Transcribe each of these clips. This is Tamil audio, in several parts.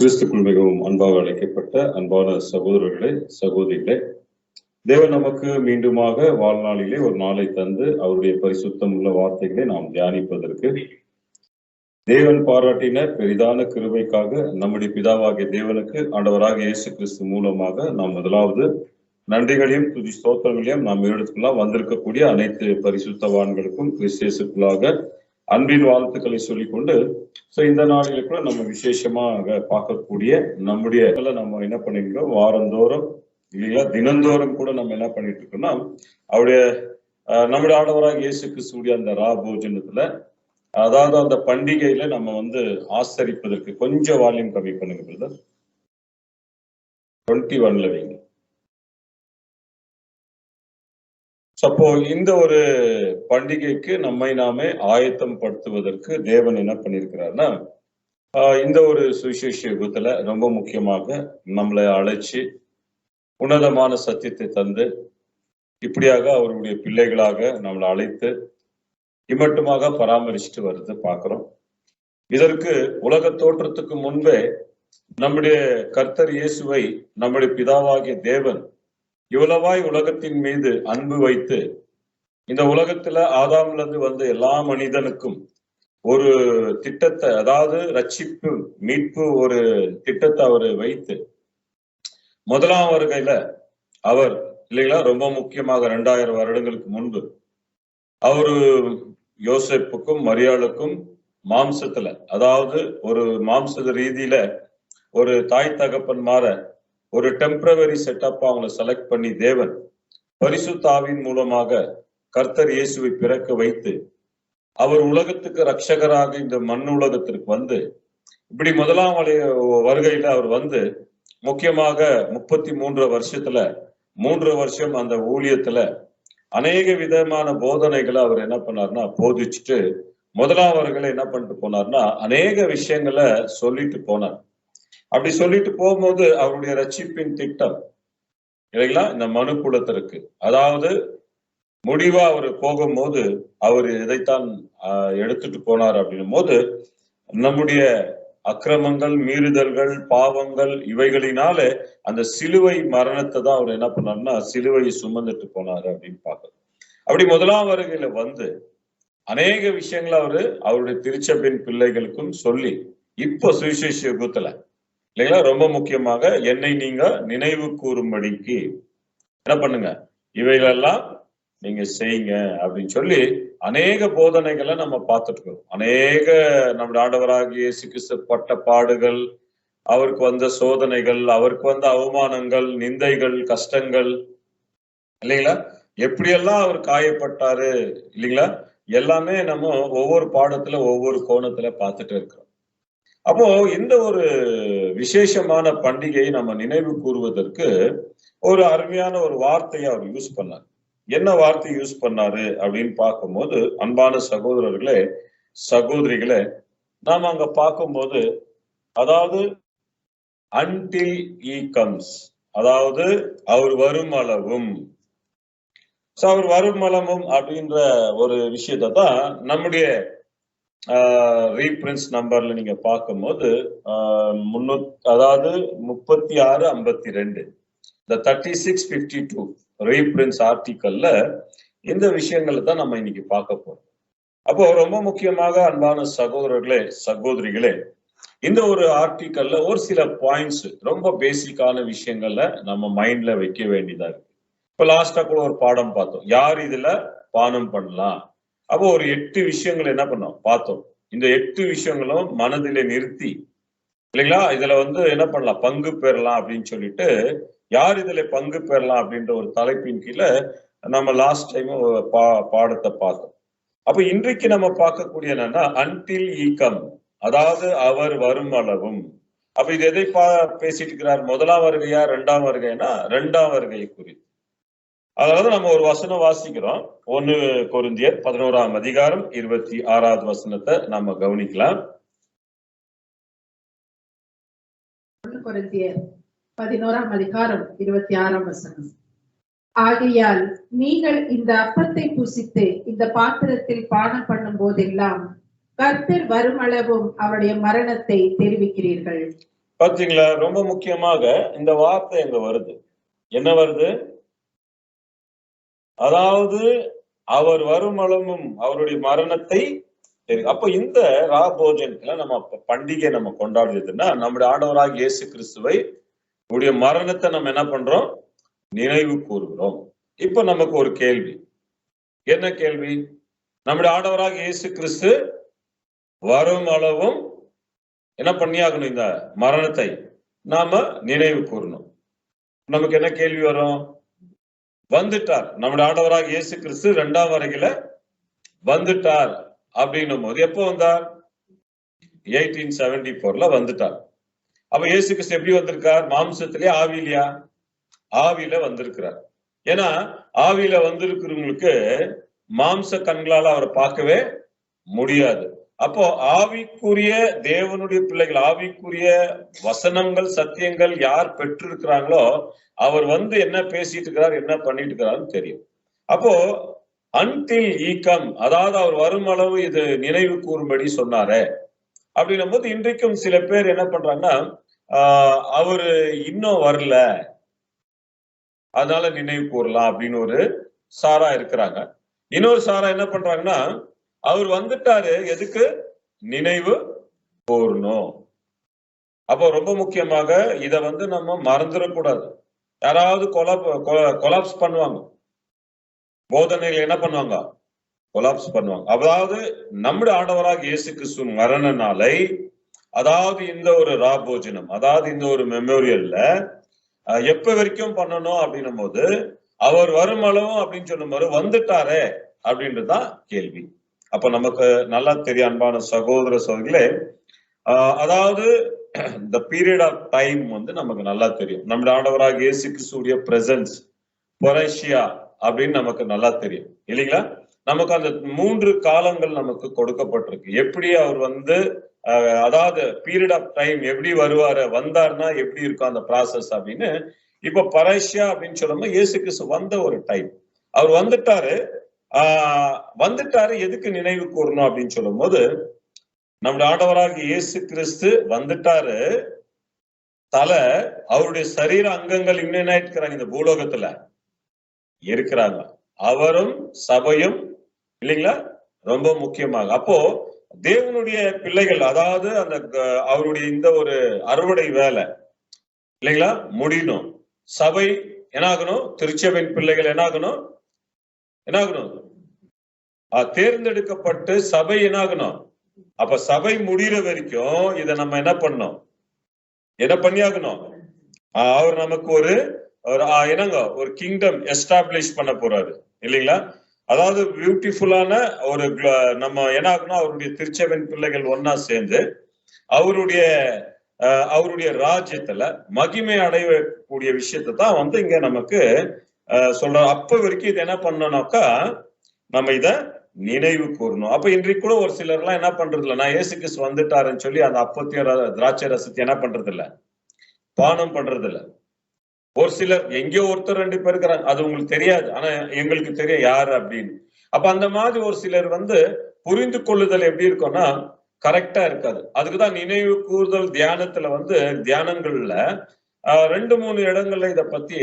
கிறிஸ்துக்குள் மிகவும் அன்பாக அழைக்கப்பட்ட அன்பான சகோதரர்களே, சகோதரிகளே, தேவன் நமக்கு மீண்டுமாக வாழ்நாளிலே ஒரு நாளை தந்து அவருடைய பரிசுத்தம் உள்ள வார்த்தைகளை நாம் தியானிப்பதற்கு தேவன் பாராட்டின பெரிதான கிருபைக்காக நம்முடைய பிதாவாகிய தேவனுக்கு ஆண்டவராக இயேசு கிறிஸ்து மூலமாக நாம் முதலாவது நன்றிகளையும் துதி ஸ்தோத்திரங்களையும் நாம் எடுத்துக்கலாம். வந்திருக்கக்கூடிய அனைத்து பரிசுத்தவான்களுக்கும் கிறிஸ்துக்குள்ளாக அன்பின் வாழ்த்துக்களை சொல்லிக்கொண்டு இந்த நாளில கூட நம்ம விசேஷமாக பார்க்கக்கூடிய நம்முடைய நம்ம என்ன பண்ணிருக்கோம், வாரந்தோறும் இல்லைங்களா தினந்தோறும் கூட நம்ம என்ன பண்ணிட்டு இருக்கோம்னா அவருடைய நம்முடைய ஆண்டவராக இயேசு கிறிஸ்துடைய அந்த போஜனத்துல, அதாவது அந்த பண்டிகையில நம்ம ஆசரிப்பதற்கு கொஞ்சம் வால்யூம் கம்மி பண்ணுங்க பிரதர். 21ல வைங்க. அப்போ இந்த ஒரு பண்டிகைக்கு நம்மை நாமே ஆயத்தம் படுத்துவதற்கு தேவன் என்ன பண்ணிருக்கிறார்னா, இந்த ஒரு சுவிசேஷ யுகத்துல ரொம்ப முக்கியமாக நம்மளை அழைச்சி உன்னதமான சத்தியத்தை தந்து இப்படியாக அவருடைய பிள்ளைகளாக நம்மளை அழைத்து இம்மட்டுமாக பராமரிச்சுட்டு வருது பார்க்கிறோம். இதற்கு உலக தோற்றத்துக்கு முன்பே நம்முடைய கர்த்தர் இயேசுவை நம்முடைய பிதாவாகிய தேவன் இவ்வளவாய் உலகத்தின் மீது அன்பு வைத்து இந்த உலகத்துல ஆதாம்ல வந்த எல்லா மனிதனுக்கும் ஒரு திட்டத்தை, அதாவது ரட்சிப்பு மீட்பு ஒரு திட்டத்தை அவர் வைத்து முதலாம் வருகையில அவர் இல்லைங்களா ரொம்ப முக்கியமாக 2000 வருடங்களுக்கு முன்பு அவரு யோசேப்புக்கும் மரியாளுக்கும் மாம்சத்துல, அதாவது ஒரு மாம்ச ரீதியில ஒரு தாய் தகப்பன் மாற ஒரு டெம்பரவரி செட்டப் அவங்களை செலக்ட் பண்ணி தேவன் பரிசுத்த ஆவியின் மூலமாக கர்த்தர் இயேசுவை பிறக்க வைத்து அவர் உலகத்துக்கு ரட்சகராக இந்த மண் உலகத்திற்கு வந்து இப்படி முதலாம் வருகையில அவர் முக்கியமாக 33 வருஷத்துல 3 வருஷம் அந்த ஊழியத்துல அநேக விதமான போதனைகளை அவர் என்ன பண்ணார்னா போதிச்சுட்டு முதலாம் வருகையில என்ன பண்ணிட்டு போனார்னா அநேக விஷயங்களை சொல்லிட்டு போனார். அப்படி சொல்லிட்டு போகும்போது அவருடைய ரட்சிப்பின் திட்டம் இல்லைங்களா இந்த மனு குலத்திற்கு, அதாவது முடிவா அவர் போகும்போது அவர் எதைத்தான் எடுத்துட்டு போனார் அப்படின்னும் போது நம்முடைய அக்கிரமங்கள், மீறுதல்கள், பாவங்கள் இவைகளினால அந்த சிலுவை மரணத்தை தான் அவர் என்ன பண்ணார்னா சிலுவையை சுமந்துட்டு போனாரு அப்படின்னு பார்க்கணும். அப்படி முதலாம் வருகையில அநேக விஷயங்களை அவருடைய திருச்சபையின் பிள்ளைகளுக்கும் சொல்லி இப்போ சுவிசேஷ யுகத்துல இல்லைங்களா ரொம்ப முக்கியமாக என்னை நீங்க நினைவு கூறும்படிக்கு என்ன பண்ணுங்க, இவைகளெல்லாம் நீங்க செய்யுங்க அப்படின்னு சொல்லி அநேக போதனைகளை நம்ம பார்த்துட்டு இருக்கோம். அநேக நம்முடைய ஆண்டவராகிய இயேசு கிறிஸ்து பட்ட பாடுகள், அவருக்கு வந்த சோதனைகள், அவருக்கு வந்த அவமானங்கள், நிந்தைகள், கஷ்டங்கள் இல்லைங்களா, எப்படியெல்லாம் அவர் காயப்பட்டாரு இல்லைங்களா, எல்லாமே நம்ம ஒவ்வொரு பாடத்துல ஒவ்வொரு கோணத்துல பார்த்துட்டு இருக்கிறோம். அப்போ இந்த ஒரு விசேஷமான பண்டிகையை நம்ம நினைவு கூறுவதற்கு ஒரு அருமையான ஒரு வார்த்தையை அவர் யூஸ் பண்ணார். என்ன வார்த்தை யூஸ் பண்ணாரு அப்படின்னு பார்க்கும்போது, அன்பான சகோதரர்களே, சகோதரிகளே, நாம அங்க பார்க்கும்போது அதாவது until he comes, அதாவது அவர் வரும் அளவும், அவர் வரும் அளவும் அப்படின்ற ஒரு விஷயத்தை தான் நம்முடைய ரீப்ரின்ஸ் நம்பர்ல நீங்க பார்க்கும்போது அதாவது 3652 இந்த 3652 ரீப்ரின்ஸ் ஆர்டிக்கல்ல இந்த விஷயங்களை தான் நம்ம இன்னைக்கு பார்க்க போறோம். அப்போ ரொம்ப முக்கியமாக அன்பான சகோதரர்களே, சகோதரிகளே, இந்த ஒரு ஆர்டிக்கல்ல ஒரு சில பாயிண்ட்ஸ் ரொம்ப பேசிக்கான விஷயங்கள்ல நம்ம மைண்ட்ல வைக்க வேண்டியதா இருக்கு. இப்ப லாஸ்டா கூட ஒரு பாடம் பார்த்தோம், யார் இதுல பானம் பண்ணலாம். அப்போ ஒரு 8 விஷயங்கள் என்ன பண்ணோம் பார்த்தோம். இந்த 8 விஷயங்களும் மனதிலே நிறுத்தி இல்லைங்களா இதுல என்ன பண்ணலாம், பங்கு பெறலாம் அப்படின்னு சொல்லிட்டு, யார் இதுல பங்கு பெறலாம் அப்படின்ற ஒரு தலைப்பின் கீழே நம்ம லாஸ்ட் டைம் பாடத்தை பார்த்தோம். அப்ப இன்றைக்கு நம்ம பார்க்கக்கூடிய என்னன்னா until he come, அதாவது அவர் வரும் அளவும். அப்ப இது எதை பேசிட்டு இருக்கிறார், முதலாம் வருகையா 2ஆம் வருகைனா 2ஆம் வருகை குறித்து. அதாவது நம்ம ஒரு வசனம் வாசிக்கிறோம், 1 கொரிந்தியர் 11ஆம் அதிகாரம் 26வது வசனத்தை நம்ம கவனிக்கலாம். 1 கொரிந்தியர் 11ஆம் அதிகாரம் 26ஆம் வசனம். ஆகையால் நீங்கள் இந்த அப்பத்தை புசித்து இந்த பாத்திரத்தில் பானம் பண்ணும் போதெல்லாம் கர்த்தர் வருமளவும் அவருடைய மரணத்தை தெரிவிக்கிறீர்கள். பாத்தீங்களா? ரொம்ப முக்கியமாக இந்த வார்த்தை எங்க வருது. என்ன வருது? அதாவது அவர் வருமளவும் அவருடைய மரணத்தை அப்ப இந்த ராபோஜனத்துல நம்ம பண்டிகை நம்ம கொண்டாடுறதுன்னா நம்முடைய ஆண்டவராக இயேசு கிறிஸ்துவை உடைய மரணத்தை நம்ம என்ன பண்றோம்? நினைவு கூறுகிறோம். இப்ப நமக்கு ஒரு கேள்வி. என்ன கேள்வி? நம்முடைய ஆண்டவராக இயேசு கிறிஸ்து வரும் அளவும் என்ன பண்ணியாகணும்? இந்த மரணத்தை நாம நினைவு கூறணும். நமக்கு என்ன கேள்வி வரும்? வந்துட்டார் நம்முடைய ஆண்டவராக இயேசு கிறிஸ்து 2ஆம் வருகையில வந்துட்டார் அப்படின்னும் போது எப்போ வந்தார்? 1874ல வந்துட்டார். அப்ப இயேசு கிறிஸ்து எப்படி வந்திருக்கார்? மாம்சத்திலே, ஆவியிலையா? ஆவியில வந்திருக்கிறார். ஏன்னா ஆவியில வந்திருக்கிறவங்களுக்கு மாம்ச கண்களால அவரை பார்க்கவே முடியாது. அப்போ ஆவிக்குரிய தேவனுடைய பிள்ளைகள், ஆவிக்குரிய வசனங்கள், சத்தியங்கள் யார் பெற்றிருக்கிறாங்களோ அவர் வந்து என்ன பேசிட்டு இருக்கிறார், என்ன பண்ணிட்டு இருக்கிறாருன்னு தெரியும். அப்போ அன்டில் ஈக்கம், அதாவது அவர் வரும் அளவு இது நினைவு கூறும்படி சொன்னாரே அப்படின்னும் போது இன்றைக்கும் சில பேர் என்ன பண்றாங்கன்னா, அவரு இன்னும் வரல அதனால நினைவு கூறலாம் அப்படின்னு ஒரு சாரா இருக்கிறாங்க. இன்னொரு சாரா என்ன பண்றாங்கன்னா, அவர் வந்துட்டாரு, எதுக்கு? நினைவு கூறணும். அப்போ ரொம்ப முக்கியமாக இத வந்து நம்ம மறந்துடக்கூடாது. யாராவது கொலாப்ஸ் பண்ணுவாங்க, போதனைகள் என்ன பண்ணுவாங்க? கொலாப்ஸ் பண்ணுவாங்க. அதாவது நம்முடைய ஆண்டவராக இயேசு கிறிஸ்து மரண நாளை, அதாவது இந்த ஒரு ராபோஜனம், அதாவது இந்த ஒரு மெமோரியல்ல எப்ப வரைக்கும் பண்ணணும் அப்படின்னும் போது அவர் வரும் அளவும் அப்படின்னு சொன்ன மாதிரி வந்துட்டாரே அப்படின்றதுதான் கேள்வி. அப்ப நமக்கு நல்லா தெரியும் அன்பான சகோதர சகோதரிகளே, அதாவது இந்த பீரியட் ஆஃப் டைம் வந்து நமக்கு நல்லா தெரியும். நம்முடைய ஆண்டவராக இயேசு கிறிஸ்துவுடைய பிரசன்ஸ் பொரேஷியா அப்படின்னு நமக்கு நல்லா தெரியும் இல்லைங்களா? நமக்கு அந்த 3 காலங்கள் நமக்கு கொடுக்கப்பட்டிருக்கு. எப்படி அவர் வந்து அதாவது பீரியட் ஆஃப் டைம் எப்படி வருவாரு, வந்தாருன்னா எப்படி இருக்கும் அந்த ப்ராசஸ் அப்படின்னு. இப்ப பரேஷியா அப்படின்னு சொல்லும்போது இயேசு கிறிஸ்து வந்த ஒரு டைம், அவர் வந்துட்டாரு. வந்துட்டாரு எதுக்கு நினைவு கூறணும் அப்படின்னு சொல்லும் போது, நம்முடைய ஆண்டவராக இயேசு கிறிஸ்து வந்துட்டாரு, தலை அவருடைய சரீர அங்கங்கள் இன்னும் என்ன இருக்கிறாங்க? இந்த பூலோகத்துல இருக்கிறாங்க, அவரும் சபையும் இல்லைங்களா? ரொம்ப முக்கியமாக அப்போ தேவனுடைய பிள்ளைகள், அதாவது அந்த அவருடைய இந்த ஒரு அறுவடை வேலை இல்லைங்களா முடியணும். சபை என்ன ஆகணும்? திருச்சபையின் பிள்ளைகள் என்ன ஆகணும்? தேர்ந்தெடுக்கப்பட்டு சபை என்ன ஆகணும்? அப்ப சபை முடிகிற வரைக்கும் இதை நம்ம என்ன பண்ணணும்? என்ன பண்ணியாகணும்? அவர் நமக்கு ஒரு என்னங்க ஒரு கிங்டம் எஸ்டாப்ளிஷ் பண்ண போறாரு இல்லைங்களா? அதாவது பியூட்டிஃபுல்லான ஒரு நம்ம என்ன ஆகணும்? அவருடைய திருச்சபையின் பிள்ளைகள் ஒன்னா சேர்ந்து அவருடைய ராஜ்யத்துல மகிமை அடையக்கூடிய விஷயத்தை தான் வந்து இங்க நமக்கு சொல்ற. அப்ப வரைக்கும் இது என்ன பண்ணணும்னாக்கா நம்ம இத நினைவு கூறணும். அப்ப இன்றைக்கு கூட ஒரு சிலர் எல்லாம் என்ன பண்றது இல்லை, நான் இயேசு கிறிஸ்து வந்துட்டாருன்னு சொல்லி அந்த அப்பத்திய திராட்சை ரசத்தை என்ன பண்றது இல்ல, பானம் பண்றது இல்ல. ஒரு சிலர் எங்கேயோ ஒருத்தர் 2 பேர் இருக்கிறாங்க, அது உங்களுக்கு தெரியாது, ஆனா எங்களுக்கு தெரியும் யாரு அப்படின்னு. அப்ப அந்த மாதிரி ஒரு சிலர் வந்து புரிந்து கொள்ளுதல் எப்படி இருக்கும்னா கரெக்டா இருக்காது. அதுக்குதான் நினைவு கூறுதல் தியானத்துல வந்து தியானங்கள்ல 2-3 இடங்கள்ல இதை பத்தி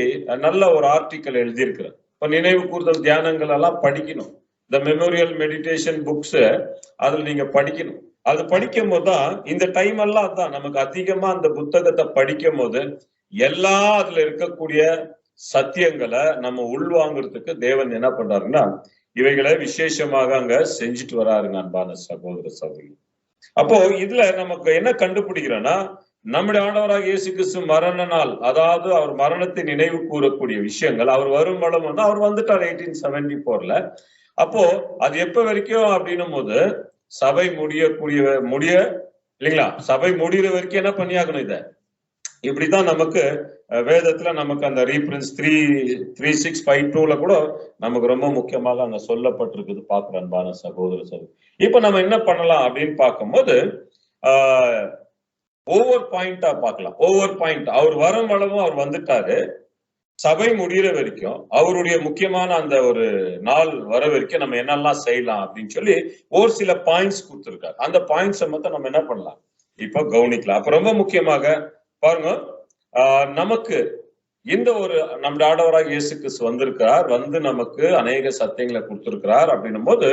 நல்ல ஒரு ஆர்டிக்கல் எழுதியிருக்கிறேன். இப்ப நினைவு கூறுதல் தியானங்கள் எல்லாம் படிக்கணும். இந்த மெமோரியல் மெடிடேஷன் புக்ஸ் அதுல நீங்க படிக்கணும். அது படிக்கும் போதுதான் இந்த டைம் எல்லாம் தான் நமக்கு அதிகமா அந்த புத்தகத்தை படிக்கும் போது எல்லா அதுல இருக்கக்கூடிய சத்தியங்களை நம்ம உள்வாங்கிறதுக்கு தேவன் என்ன பண்றாருன்னா இவைகளை விசேஷமாக அங்க செஞ்சுட்டு வராருங்க அன்பான சகோதர சகோதரி. அப்போ இதுல நமக்கு என்ன கண்டுபிடிக்கிறோம்னா, நம்முடைய ஆண்டவராக இயேசு கிறிஸ்து மரண நாள், அதாவது அவர் மரணத்தை நினைவு கூறக்கூடிய விஷயங்கள், அவர் வரும் படம் வந்து அவர் வந்துட்டார் 1874ல. அப்போ அது எப்ப வரைக்கும் அப்படின்னும் போது சபை முடிய இல்லைங்களா? சபை முடிகிற வரைக்கும் என்ன பண்ணியாகணும்? இத இப்படிதான் நமக்கு வேதத்துல நமக்கு அந்த ரீஃபரன்ஸ் 3652ல கூட நமக்கு ரொம்ப முக்கியமாக அங்க சொல்லப்பட்டிருக்குது பாக்குற அன்பான சகோதர சகோதரி. இப்ப நம்ம என்ன பண்ணலாம் அப்படின்னு பார்க்கும்போது ஒவ்வொரு பாயிண்டா பார்க்கலாம். ஒவ்வொரு பாயிண்ட் அவர் வரும் அளவும் அவர் வந்துட்டாரு, சபை முடிகிற வரைக்கும் அவருடைய முக்கியமான அந்த ஒரு நாள் வர வரைக்கும் நம்ம என்னெல்லாம் செய்யலாம் அப்படின்னு சொல்லி ஒரு சில பாயிண்ட்ஸ் கொடுத்துருக்காரு. அந்த பாயிண்ட்ஸை மட்டும் நம்ம என்ன பண்ணலாம் இப்ப கவனிக்கலாம். அப்ப ரொம்ப முக்கியமாக பாருங்க, நமக்கு இந்த ஒரு நம்முடைய ஆண்டவராக இயேசு கிறிஸ்து வந்திருக்கிறார், வந்து நமக்கு அநேக சத்தியங்களை கொடுத்திருக்கிறார் அப்படின்னும் போது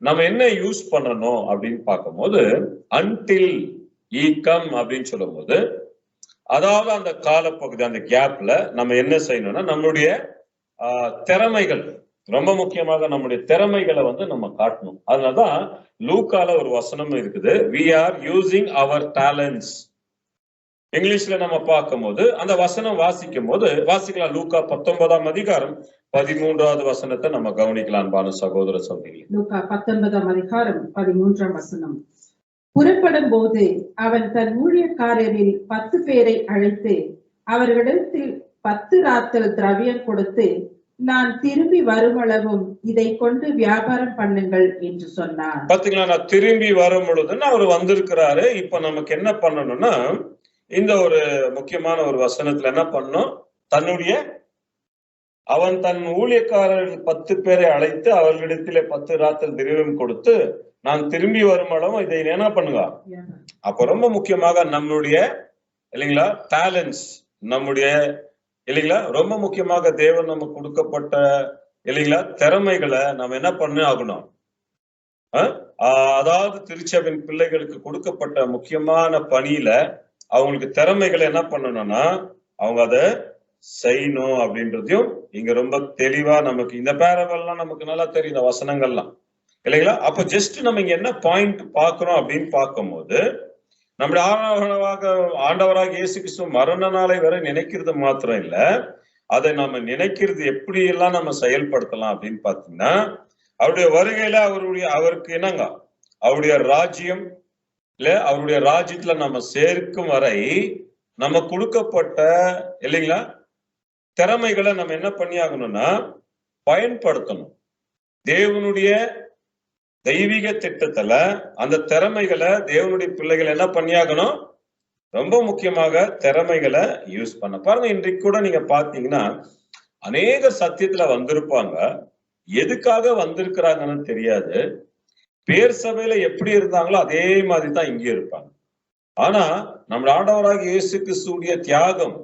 நம்ம என்ன யூஸ் பண்ணணும் அப்படின்னு பார்க்கும்போது, அன்டில் ஈ கம் அப்படின்னு சொல்லும் போது, அதாவது அந்த காலப்பகுதி, அந்த கேப்ல நம்ம என்ன செய்யணும்னா நம்மளுடைய திறமைகள், ரொம்ப முக்கியமாக நம்முடைய திறமைகளை வந்து நம்ம காட்டணும். அதனாலதான் லூக்கால ஒரு வசனம் இருக்குது, we are using our talents. இங்கிலீஷ்ல நம்ம பார்க்கும்போது அந்த வசனம் வாசிக்கும் போது வாசிக்கலாம். லூக்கா 19ஆம் அதிகாரம் 13வது வசனத்தை நம்ம கவனிக்கலாம் அன்பான சகோதர சகோதரி. லூக்கா 19ஆம் அதிகாரம் 13ஆம் வசனம். புறப்படும் போது அவன் தன் ஊழியக்காரரில் 10 பேரை அழைத்து அவர்களிடத்தில் 10 ராத்தல் திரவியம் கொடுத்து, நான் திரும்பி வருமளவும் இதை கொண்டு வியாபாரம் பண்ணுங்கள் என்று சொன்னார். பாத்தீங்களா, நான் திரும்பி வரும் பொழுதுன்னு அவர் வந்திருக்கிறாரு. இப்ப நமக்கு என்ன பண்ணணும்னா, இந்த ஒரு முக்கியமான ஒரு வசனத்துல என்ன பண்ணணும், அவன் தன் ஊழியக்காரர்கள் 10 பேரை அழைத்து அவர்களிடத்திலே 10 ராத்தல் திரவியம் கொடுத்து, நான் திரும்பி வரும் அளவும் இதை என்ன பண்ணுங்க. அப்ப ரொம்ப முக்கியமாக நம்மளுடைய இல்லைங்களா டேலண்ட்ஸ், நம்முடைய இல்லைங்களா ரொம்ப முக்கியமாக தேவன் நமக்கு கொடுக்கப்பட்ட இல்லைங்களா திறமைகளை நம்ம என்ன பண்ண ஆகணும். அதாவது திருச்சபையின் பிள்ளைகளுக்கு கொடுக்கப்பட்ட முக்கியமான பணியில அவங்களுக்கு திறமைகளை என்ன பண்ணணும்னா அவங்க அதை செய்யணும் அப்படின்றதையும் இங்க ரொம்ப தெளிவா நமக்கு இந்த பேரவெல்லாம் நமக்கு நல்லா தெரியும், இந்த வசனங்கள்லாம் இல்லைங்களா. அப்ப ஜஸ்ட் நம்ம இங்க என்ன பாயிண்ட் பாக்குறோம் அப்படின்னு பார்க்கும்போது, நம்முடைய ஆண்டவராக இயேசு கிறிஸ்து மரண நாளை வரை நினைக்கிறது மாத்திரம் இல்ல, அதை நம்ம நினைக்கிறது எப்படி எல்லாம் நம்ம செயல்படுத்தலாம் அப்படின்னு பாத்தீங்கன்னா, அவருடைய வருகையில அவருக்கு என்னங்க அவருடைய ராஜ்யம் இல்ல அவருடைய ராஜ்யத்துல நம்ம சேர்க்கும் வரை நம்ம கொடுக்கப்பட்ட இல்லைங்களா திறமைகளை நம்ம என்ன பண்ணி ஆகணும்னா பயன்படுத்தணும். தேவனுடைய தெய்வீக திட்டத்துல அந்த திறமைகளை தேவனுடைய பிள்ளைகள் என்ன பண்ணியாகணும், ரொம்ப முக்கியமாக திறமைகளை யூஸ் பண்ண பாருங்க. இன்றைக்கு கூட நீங்க பாத்தீங்கன்னா அநேக சத்தியத்துல வந்திருப்பாங்க, எதுக்காக வந்திருக்கிறாங்கன்னு தெரியாது. பேர் சபையில எப்படி இருந்தாங்களோ அதே மாதிரி தான் இங்கே இருப்பாங்க. ஆனா நம்ம ஆண்டவராக இயேசு கிறிஸ்துவுடைய தியாகம்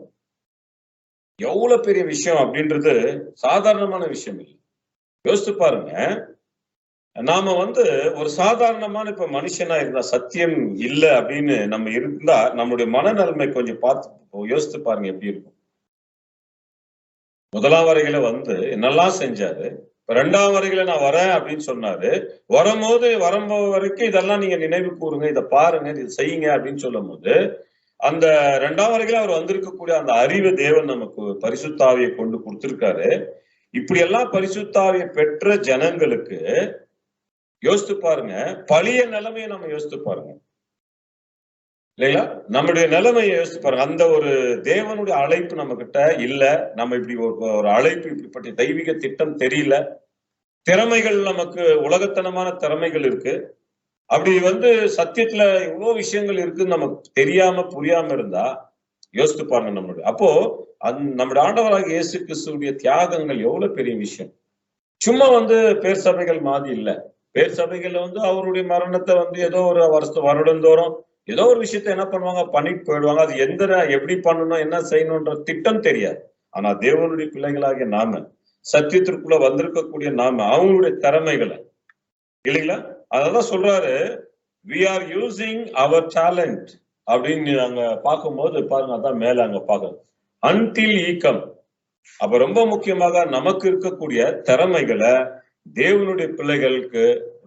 எவ்வளவு பெரிய விஷயம் அப்படின்றது சாதாரணமான விஷயம் இல்லை. யோசித்து பாருங்க, நாம ஒரு சாதாரணமான இப்ப மனுஷனா இருந்தா, சத்தியம் இல்லை அப்படின்னு நம்ம இருந்தா நம்மளுடைய மனநிலைமை கொஞ்சம் பார்த்து யோசித்து பாருங்க எப்படி இருக்கும். முதலாம் வரைகளை என்னெல்லாம் செஞ்சாரு, 2ஆம் வரைகளை நான் வரேன் அப்படின்னு சொன்னாரு. வரும்போது வரைக்கும் இதெல்லாம் நீங்க நினைவு கூறுங்க, இதை பாருங்க, இதை செய்யுங்க அப்படின்னு சொல்லும் போது, அந்த 2ஆம் வரைகளை அவர் வந்திருக்கக்கூடிய அந்த அறிவு தேவன் நமக்கு பரிசுத்தாவியை கொண்டு கொடுத்திருக்காரு. இப்படி எல்லாம் பரிசுத்தாவியை பெற்ற ஜனங்களுக்கு யோசித்து பாருங்க, பழைய நிலைமையை நம்ம யோசித்து பாருங்க இல்லைங்களா, நம்முடைய நிலைமையை யோசித்து பாருங்க. அந்த ஒரு தேவனுடைய அழைப்பு நம்ம கிட்ட இல்ல, நம்ம இப்படி ஒரு அழைப்பு, இப்படிப்பட்ட தெய்வீக திட்டம் தெரியல, திறமைகள் நமக்கு உலகத்தனமான திறமைகள் இருக்கு. அப்படி சத்தியத்துல இவ்வளவு விஷயங்கள் இருக்குன்னு நமக்கு தெரியாம புரியாம இருந்தா யோசித்து பாருங்க நம்மளுடைய. அப்போ நம்முடைய ஆண்டவராக இயேசு கிறிஸ்துடைய தியாகங்கள் எவ்வளவு பெரிய விஷயம். சும்மா பேர் சபைகள் மாதிரி இல்ல. பேர் சபைகள் அவருடைய மரணத்தை ஏதோ ஒரு வருடந்தோறும் ஏதோ ஒரு விஷயத்த என்ன பண்ணுவாங்க, பண்ணிட்டு போயிடுவாங்க. அது எப்படி பண்ணணும், என்ன செய்யணும்ன்ற திட்டம் தெரியாது. ஆனா தேவனுடைய பிள்ளைகளாகிய நாம, சத்தியத்திற்குள்ள வந்திருக்கக்கூடிய நாம, அவங்களுடைய திறமைகளை இல்லைங்களா, அதான் சொல்றாரு, we are using our talent அப்படின்னு அங்க பார்க்கும்போது பாருங்க, அதான் மேல அங்க பார்க்கணும், until he come. அப்ப ரொம்ப முக்கியமாக நமக்கு இருக்கக்கூடிய திறமைகளை தேவனுடைய பிள்ளைகளுக்கு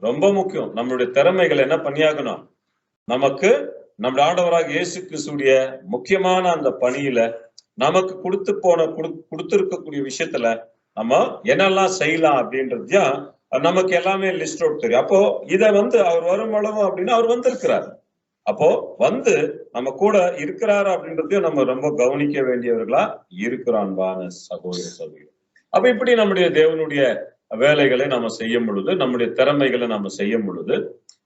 ரொம்ப முக்கியம். நம்மளுடைய திறமைகளை என்ன பண்ணியாகணும், நமக்கு நம்முடைய ஆண்டவராக இயேசு கிறிஸ்துடைய முக்கியமான அந்த பணியில நமக்கு கொடுத்திருக்கக்கூடிய விஷயத்துல நம்ம என்னெல்லாம் செய்யலாம் அப்படின்றதையும் நமக்கு எல்லாமே லிஸ்ட் அவுட் தெரியும். அப்போ இதை அவர் வரும் அளவு அப்படின்னு அவர் வந்திருக்கிறார். அப்போ நம்ம கூட இருக்கிறாரு அப்படின்றதையும் நம்ம ரொம்ப கவனிக்க வேண்டியவர்களா இருக்கிறான்பான சகோதர சகோதரி. அப்ப இப்படி நம்முடைய தேவனுடைய வேலைகளை நம்ம செய்யும் பொழுது, நம்முடைய திறமைகளை நம்ம செய்யும் பொழுது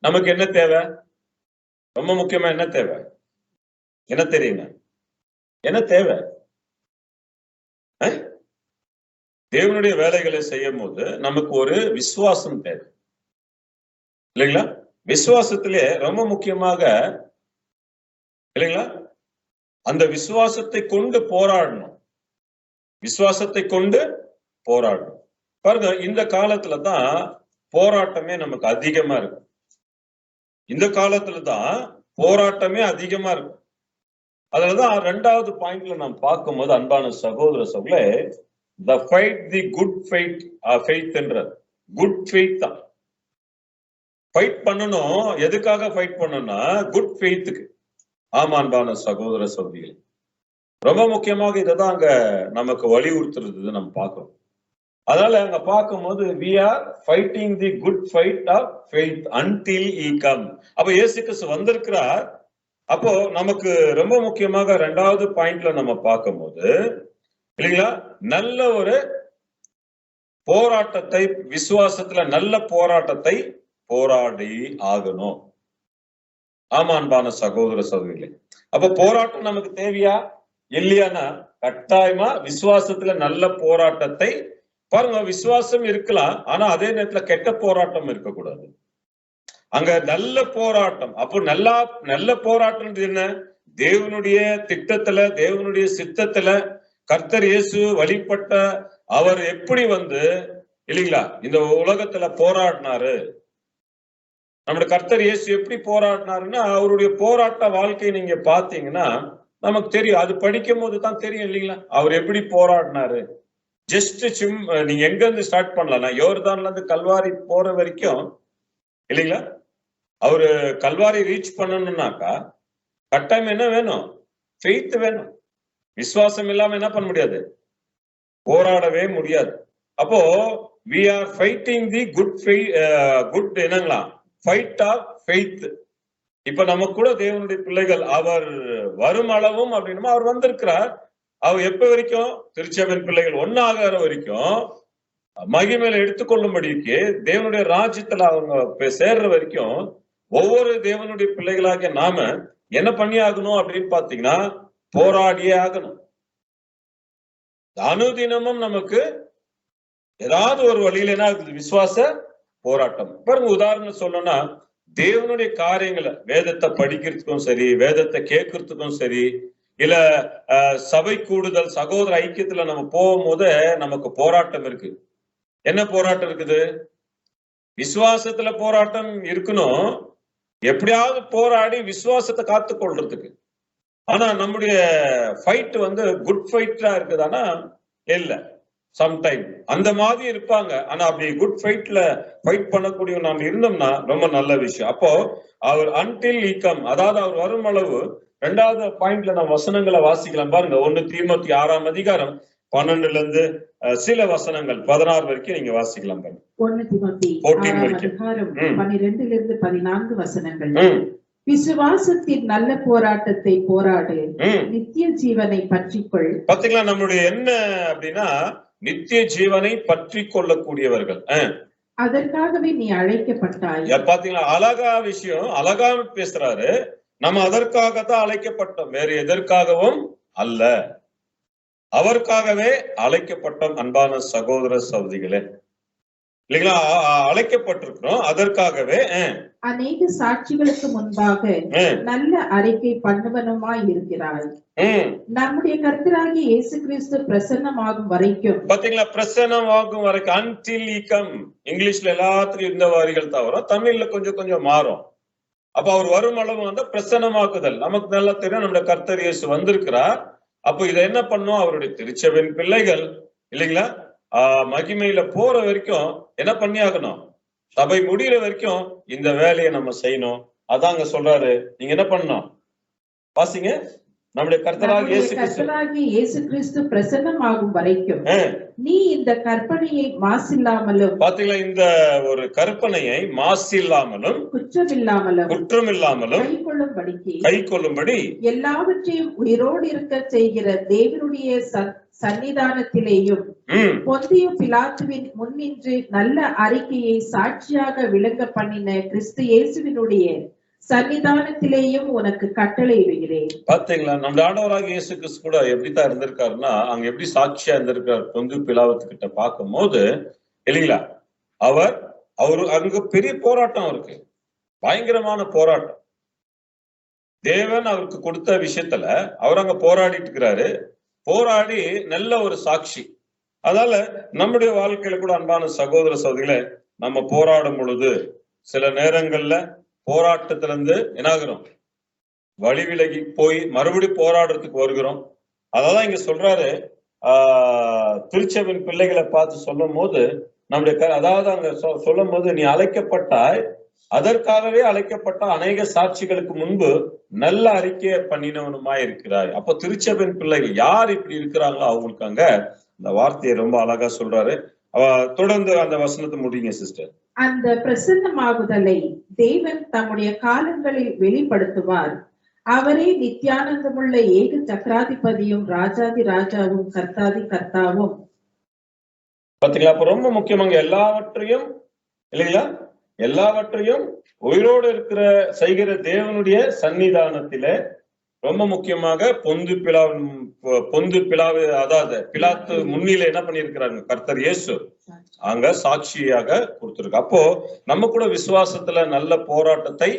நமக்கு என்ன தேவை, ரொம்ப முக்கியமா என்ன தேவை, என்ன தெரியுங்க, என்ன தேவை, தேவனுடைய வேலைகளை செய்யும் போது நமக்கு ஒரு விசுவாசம் தேவை இல்லைங்களா. விசுவாசத்திலே ரொம்ப முக்கியமாக இல்லைங்களா அந்த விசுவாசத்தை கொண்டு போராடணும். விசுவாசத்தை கொண்டு போராடணும். பாருங்க, இந்த காலத்துலதான் போராட்டமே நமக்கு அதிகமா இருக்கு. இந்த காலத்துலதான் போராட்டமே அதிகமா இருக்கு. அதுலதான் 2வது பாயிண்ட்ல நாம் பார்க்கும்போது, அன்பான சகோதர சகோதரர்களே, the fight the good fight, faith என்றது குட் ஃபெய்த் தான். ஃபைட் பண்ணணும். எதுக்காக ஃபைட் பண்ணணும்னா குட் ஃபெய்த்துக்கு. ஆமா, அன்பான சகோதர சகோதரிகள், ரொம்ப முக்கியமாக இதைதான் அங்க நமக்கு வலியுறுத்துறது நம்ம பார்க்கணும். அதனால அங்க பார்க்கும்போது we are fighting the good fight of faith until he come. அப்ப இயேசு கிறிஸ்து வந்திருக்கிறார். அப்போ நமக்கு ரொம்ப முக்கியமாக 2வது பாயிண்ட்ல நம்ம பார்க்கும்போது இல்லைங்களா, நல்ல ஒரு போராட்டத்தை, விசுவாசத்துல நல்ல போராட்டத்தை போராடி ஆகணும். ஆமா, அன்பான சகோதர சகோதரிகளே, அப்ப போராட்டம் நமக்கு தேவையா இல்லையானா கட்டாயமா விசுவாசத்துல நல்ல போராட்டத்தை பாருங்க. விசுவாசம் இருக்கலாம், ஆனா அதே நேரத்துல கெட்ட போராட்டம் இருக்கக்கூடாது. அங்க நல்ல போராட்டம். அப்போ நல்ல போராட்டம் என்ன? தேவனுடைய திட்டத்துல, தேவனுடைய சித்தத்துல கர்த்தர் இயேசு வழிபட்ட அவர் எப்படி இல்லைங்களா இந்த உலகத்துல போராடினாரு. நம்முடைய கர்த்தர் இயேசு எப்படி போராடினாருன்னா, அவருடைய போராட்ட வாழ்க்கையை நீங்க பாத்தீங்கன்னா நமக்கு தெரியும். அது படிக்கும் போது தான் தெரியும் இல்லைங்களா அவர் எப்படி போராடினாரு. ஜஸ்ட் நீங்க எங்க இருந்து ஸ்டார்ட் பண்ணலாம், யோர்தான்ல இருந்து கல்வாரி போற வரைக்கும் இல்லைங்களா, அவரு கல்வாரி ரீச் பண்ணணும்னாக்கா கட்டாயம் என்ன வேணும்? ஃபெய்த் வேணும். விசுவாசம் இல்லாம என்ன பண்ண முடியாது? போராடவே முடியாது. அப்போ we are fighting the good faith, good என்னங்களா ஃபைட் ஆஃப் ஃபெய்த். இப்ப நமக்கு கூட தேவனுடைய பிள்ளைகள் அவர் வரும் அளவும் அப்படின்னா அவர் வந்திருக்கிறார். அவர் எப்ப வரைக்கும்? திருச்சபையின் பிள்ளைகள் ஒன்னாகிற வரைக்கும் மகிமையில எடுத்துக்கொள்ளும்படிக்கு தேவனுடைய ராஜ்யத்துல அவங்க சேர்ற வரைக்கும் ஒவ்வொரு தேவனுடைய பிள்ளைகளாகிய நாம என்ன பண்ணி ஆகணும் அப்படின்னு பாத்தீங்கன்னா போராடியே ஆகணும். அனுதினமும் நமக்கு ஏதாவது ஒரு வழியில என்ன ஆகுது? விசுவாச போராட்டம். பாருங்க, உதாரணம் சொல்லணும்னா தேவனுடைய காரியங்களை வேதத்தை படிக்கிறதுக்கும் சரி, வேதத்தை கேட்கறதுக்கும் சரி, இல்ல சபை கூடுதல் சகோதர ஐக்கியத்துல நம்ம போகும்போது நமக்கு போராட்டம் இருக்கு. என்ன போராட்டம் இருக்குது? விசுவாசத்துல போராட்டம் இருக்கணும். எப்படியாவது போராடி விசுவாசத்தை காத்து கொள்றதுக்கு. ஆனா நம்முடைய ஃபைட் குட் ஃபைட்டா இருக்குதானா? இல்ல. சம்டைம் அந்த மாதிரி இருப்பாங்க. ஆனா அப்படி குட் ஃபைட்ல ஃபைட் பண்ணக்கூடிய நாம் இருந்தோம்னா ரொம்ப நல்ல விஷயம். அப்போ அவர் அன்டில் he come, அதாவது அவர் வரும் அளவு. 2வது பாயிண்ட்ல நம்ம வசனங்களை வாசிக்கலாம். பாருங்க, 1 தீமோத்தேயு 6ஆம் அதிகாரம் 12ல இருந்து சில வசனங்கள் 16 வரைக்கும் நீங்க வாசிக்கலாம். பாருங்க, 1 தீமோத்தேயு 6ஆம் அதிகாரம் 12ல இருந்து 14 வசனங்கள். விசுவாசத்தின் நல்ல போராட்டத்தை போராடு, நித்திய ஜீவனை பற்றிக்கொள். பாத்தீங்களா, நம்முடைய என்ன அப்படின்னா நித்திய ஜீவனை பற்றி கொள்ளக்கூடியவர்கள். அதற்காகவே நீ அழைக்கப்பட்டாய். பாத்தீங்களா, அழகா விஷயம், அழகா பேசுறாரு. நம்ம அதற்காகத்தான் அழைக்கப்பட்டோம், வேறு எதற்காகவும் அல்ல. அவருக்காகவே அழைக்கப்பட்டோம். அன்பான சகோதர சகோதரிகளே, இல்லைங்களா, அழைக்கப்பட்டிருக்கிறோம் அதற்காகவே. அநேக சாட்சிகளுக்கு முன்பாக நல்ல அறிக்கை பண்ணுவனுமாய் இருக்கிறாய். நம்முடைய கர்த்தராகிய இயேசு கிறிஸ்து பிரசன்னமாகும் வரைக்கும். பாத்தீங்களா, பிரசன்னமாகும் வரைக்கும், until he come. இங்கிலீஷ்ல எல்லாத்துலயும் இந்த வாரிகள் தவிர தமிழ்ல கொஞ்சம் கொஞ்சம் மாறும். அப்ப அவர் வரும் அளவு பிரசன்னமாக்குதல். நமக்கு நல்லா தெரியும், நம்முடைய கர்த்தர் இயேசு வந்திருக்கிறார். அப்போ இதை என்ன பண்ணும்? அவருடைய திருச்சபையின் பிள்ளைகள் இல்லைங்களா மகிமையில போற வரைக்கும் என்ன பண்ணி ஆகணும்? சபை முடிகிற வரைக்கும் இந்த வேலையை நம்ம செய்யணும். அதாங்க சொல்றாரு. நீங்க என்ன பண்ணணும்? வாசிங்க. நம்முடைய கர்த்தராகிய இயேசு கிறிஸ்து பிரசன்னமாகும் வரைக்கும் நீ இந்த கற்பனையை மாசில்லாமலும். பாத்தீங்களா, இந்த ஒரு கற்பனையை மாசில்லாமலும் குற்றமில்லாமலும் கைக்கொள்ளும்படி எல்லாவற்றையும் உயிரோடு இருக்க செய்கிற தேவனுடைய சன்னிதானத்திலேயும் பொந்திய பிலாத்துவின் முன்னின்று நல்ல அறிக்கையை சாட்சியாக விளங்க பண்ணின கிறிஸ்து இயேசுவினுடைய சன்னிதானத்திலேயும் உனக்கு கட்டளையிடுகிறேன். பாத்தீங்களா, நம்ம ஆண்டவராகிய இயேசு கிறிஸ்து கூட எப்படித்தான் இருந்திருக்காருன்னா, அங்க எப்படி சாட்சியா இருந்திருக்காரு பொந்து பிலாத்துக்கிட்ட பார்க்கும் போது இல்லைங்களா, அவரு அங்க பெரிய போராட்டம் இருக்கு, பயங்கரமான போராட்டம். தேவன் அவருக்கு கொடுத்த விஷயத்துல அவர் அங்க போராடிட்டு இருக்கிறாரு. போராடி நல்ல ஒரு சாட்சி. அதனால நம்முடைய வாழ்க்கையில கூட அன்பான சகோதர சகோதரிகளே, நம்ம போராடும் பொழுது சில நேரங்கள்ல போராட்டத்துல இருந்து என்னாகிறோம், வழி விலகி போய் மறுபடியும் போராடுறதுக்கு வருகிறோம். அதான் இங்க சொல்றாரு, திருச்செவின் பிள்ளைகளை பார்த்து சொல்லும் போது நம்முடைய அதாவது அங்க சொல்லும் போது, நீ அழைக்கப்பட்டாய், அதற்காகவே அழைக்கப்பட்ட அநேக சாட்சிகளுக்கு முன்பு நல்ல அறிக்கையை பண்ணினவனுமாய் இருக்கிறாய். அப்ப திருச்செவின் பிள்ளைகள் யார் இப்படி இருக்கிறாங்களோ அவங்களுக்கு அங்க அந்த வார்த்தையை ரொம்ப அழகா சொல்றாரு. தொடர்ந்து அந்த வசனத்தை முடிங்க சிஸ்டர். அந்த பிரசன்னமாகுதலை தேவன் தம்முடைய காலங்களில் வெளிப்படுத்துவார். அவரே நித்தியானந்தமுள்ள ஏக சக்கராதிபதியும் ராஜாதி ராஜாவும் கர்த்தாதி கர்த்தாவும். பாத்தீங்களா? அப்ப ரொம்ப முக்கியமாக எல்லாவற்றையும் இல்லைங்களா, எல்லாவற்றையும் உயிரோடு இருக்கிற செய்கிற தேவனுடைய சன்னிதானத்திலே ரொம்ப முக்கியமாக பொந்து பிலாவு அதாவது பிலாத்து முன்னிலை என்ன பண்ணிருக்கிறாங்க, கர்த்தர் இயேசு அங்க சாட்சியாக கொடுத்திருக்கு. அப்போ நம்ம கூட விசுவாசத்துல நல்ல போராட்டத்தை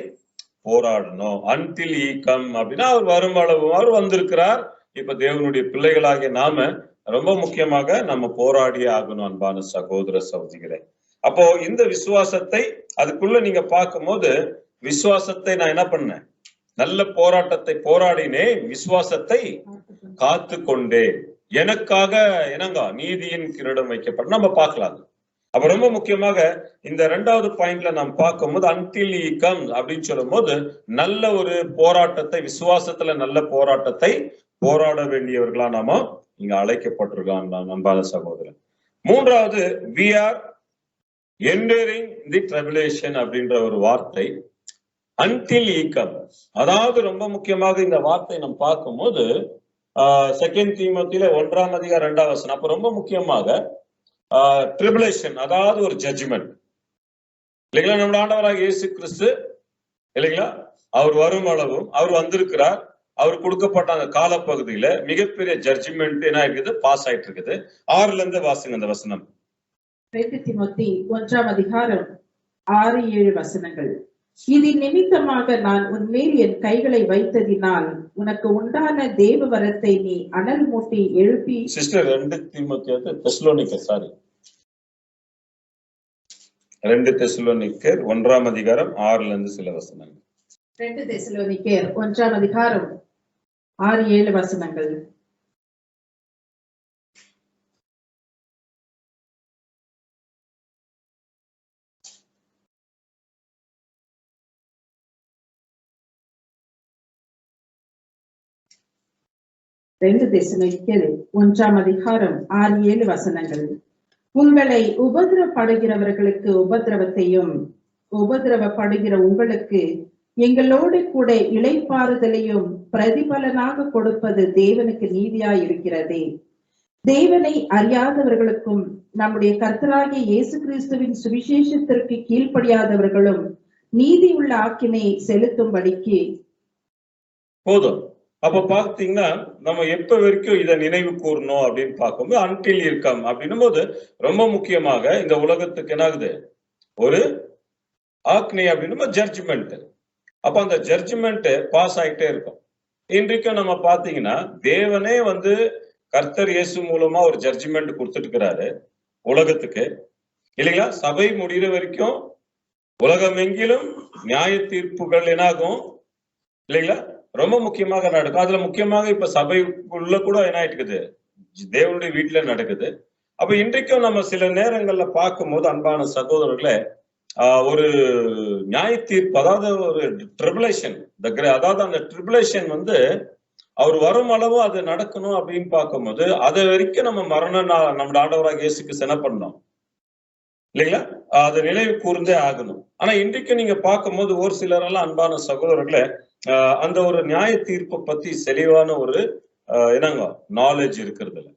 போராடணும். அன்டில் ஈ கம் அப்படின்னா அவர் வரும் அளவு அவர் வந்திருக்கிறார். இப்ப தேவனுடைய பிள்ளைகளாகிய நாம ரொம்ப முக்கியமாக நம்ம போராடியே ஆகணும் அன்பான சகோதர சகோதரிகளே. அப்போ இந்த விசுவாசத்தை அதுக்குள்ள நீங்க பார்க்கும் போது, விசுவாசத்தை நான் என்ன பண்ணேன், நல்ல போராட்டத்தை போராடினேன், விசுவாசத்தை காத்து கொண்டேன், எனக்காக என்னங்க நீதியின் கிரீடம் வைக்கப்பட்ட நம்ம பார்க்கலாம். அப்ப ரொம்ப முக்கியமாக இந்த 2வது பாயிண்ட்ல நாம் பார்க்கும்போது அன்டில் ஈ கம் அப்படின்னு சொல்லும் போது நல்ல ஒரு போராட்டத்தை, விசுவாசத்துல நல்ல போராட்டத்தை போராட வேண்டியவர்களா நாம இங்க அழைக்கப்பட்டிருக்கோம் அன்பான சகோதரன். 3வது we are enduring the tribulation அப்படின்ற ஒரு வார்த்தை until he comes. அதாவது ரொம்ப முக்கியமாக இந்த வார்த்தை நம்ம பார்க்கும்போது 2 தீமோத்தேயுல 1ஆம் அதிகாரம் 2ஆம் வசனம். அப்ப ரொம்ப முக்கியமாக ட்ரிபுலேஷன் அதாவது ஒரு ஜட்ஜ்மெண்ட் இல்லைங்களா. நம்முடைய ஆண்டவராக இயேசு கிறிஸ்து இல்லைங்களா, அவர் வரும் அளவும் அவர் வந்திருக்கிறார். அவர் கொடுக்கப்பட்ட அந்த காலப்பகுதியில மிகப்பெரிய ஜட்ஜ்மெண்ட் என்ன இருக்குது, பாஸ் ஆயிட்டு இருக்குது. 6ல இருந்து வாசிங்க அந்த வசனம். 2 தீமோத்தேயு 1ஆம் அதிகாரம் 6-7 வசனங்கள். இதின் நிமித்தமாக நான் உன்மேல் என் கைகளை வைத்ததினால் உனக்கு உண்டான தேவ வரத்தை நீ அனல் மூட்டி எழுப்பி. சிஸ்டர் 2 தீமோத்தேயு தெசலோனிக்கர் 2 தெசலோனிக்கர் 1ஆம் அதிகாரம் 6ல இருந்து சில வசனங்கள். 2 தெசலோனிக்கர் 1ஆம் அதிகாரம் 6-7 வசனங்கள். தெசலோனிக்கர் 1ஆம் அதிகாரம் 6-7 வசனங்கள். உங்களை உபதிரவப்படுகிறவர்களுக்கு உபதிரவத்தையும் உபதிரவப்படுகிற உங்களுக்கு எங்களோடு கூட இளைப்பாறுதலையும் பிரதிபலனாக கொடுப்பது தேவனுக்கு நீதியாய் இருக்கிறதே. தேவனை அறியாதவர்களுக்கும் நம்முடைய கர்த்தராகிய இயேசு கிறிஸ்துவின் சுவிசேஷத்திற்கு கீழ்ப்படியாதவர்களும் நீதி உள்ள ஆக்கினை செலுத்தும்படிக்கு. போதும். அப்ப பாத்தீங்கன்னா நம்ம எப்ப வரைக்கும் இதை நினைவு கூறணும் அப்படின்னு பார்க்கும்போது அன்டில் இருக்கம் அப்படின்னும் போது ரொம்ப முக்கியமாக இந்த உலகத்துக்கு என்ன ஆகுது, ஒரு ஆக்னி அப்படின்னு ஜட்ஜ்மெண்ட். அப்ப அந்த ஜட்ஜ்மெண்ட் பாஸ் ஆகிட்டே இருக்கும். இன்றைக்கும் நம்ம பாத்தீங்கன்னா தேவனே கர்த்தர் இயேசு மூலமா ஒரு ஜட்ஜ்மெண்ட் கொடுத்துட்டு இருக்கிறாரு உலகத்துக்கு இல்லைங்களா. சபை முடிகிற வரைக்கும் உலகமெங்கிலும் நியாய தீர்ப்புகள் என்னாகும் இல்லைங்களா, ரொம்ப முக்கியமாக நடக்கும். அதுல முக்கியமாக இப்ப சபைக்குள்ள கூட என்ன ஆயிட்டு இருக்குது, தேவனுடைய வீட்டுல நடக்குது. அப்ப இன்றைக்கும் நம்ம சில நேரங்கள்ல பார்க்கும்போது அன்பான சகோதரர்களே, ஒரு நியாய தீர்ப்பு அதாவது ஒரு ட்ரிபுலேஷன், அதாவது அந்த ட்ரிபுலேஷன் அவர் வரும் அளவு அது நடக்கணும் அப்படின்னு பார்க்கும்போது அது வரைக்கும் நம்ம நம்ம ஆண்டவராக இயேசுக்கு சென பண்ணோம் இல்லைங்களா, அது நினைவு கூர்ந்தே ஆகணும். ஆனா இன்றைக்கு நீங்க பார்க்கும்போது ஒரு சிலரெல்லாம் அன்பான சகோதரர்களே அந்த ஒரு நியாய தீர்ப்பை பத்தி தெளிவான ஒரு என்னங்க நாலேஜ் இருக்கிறது இல்லை.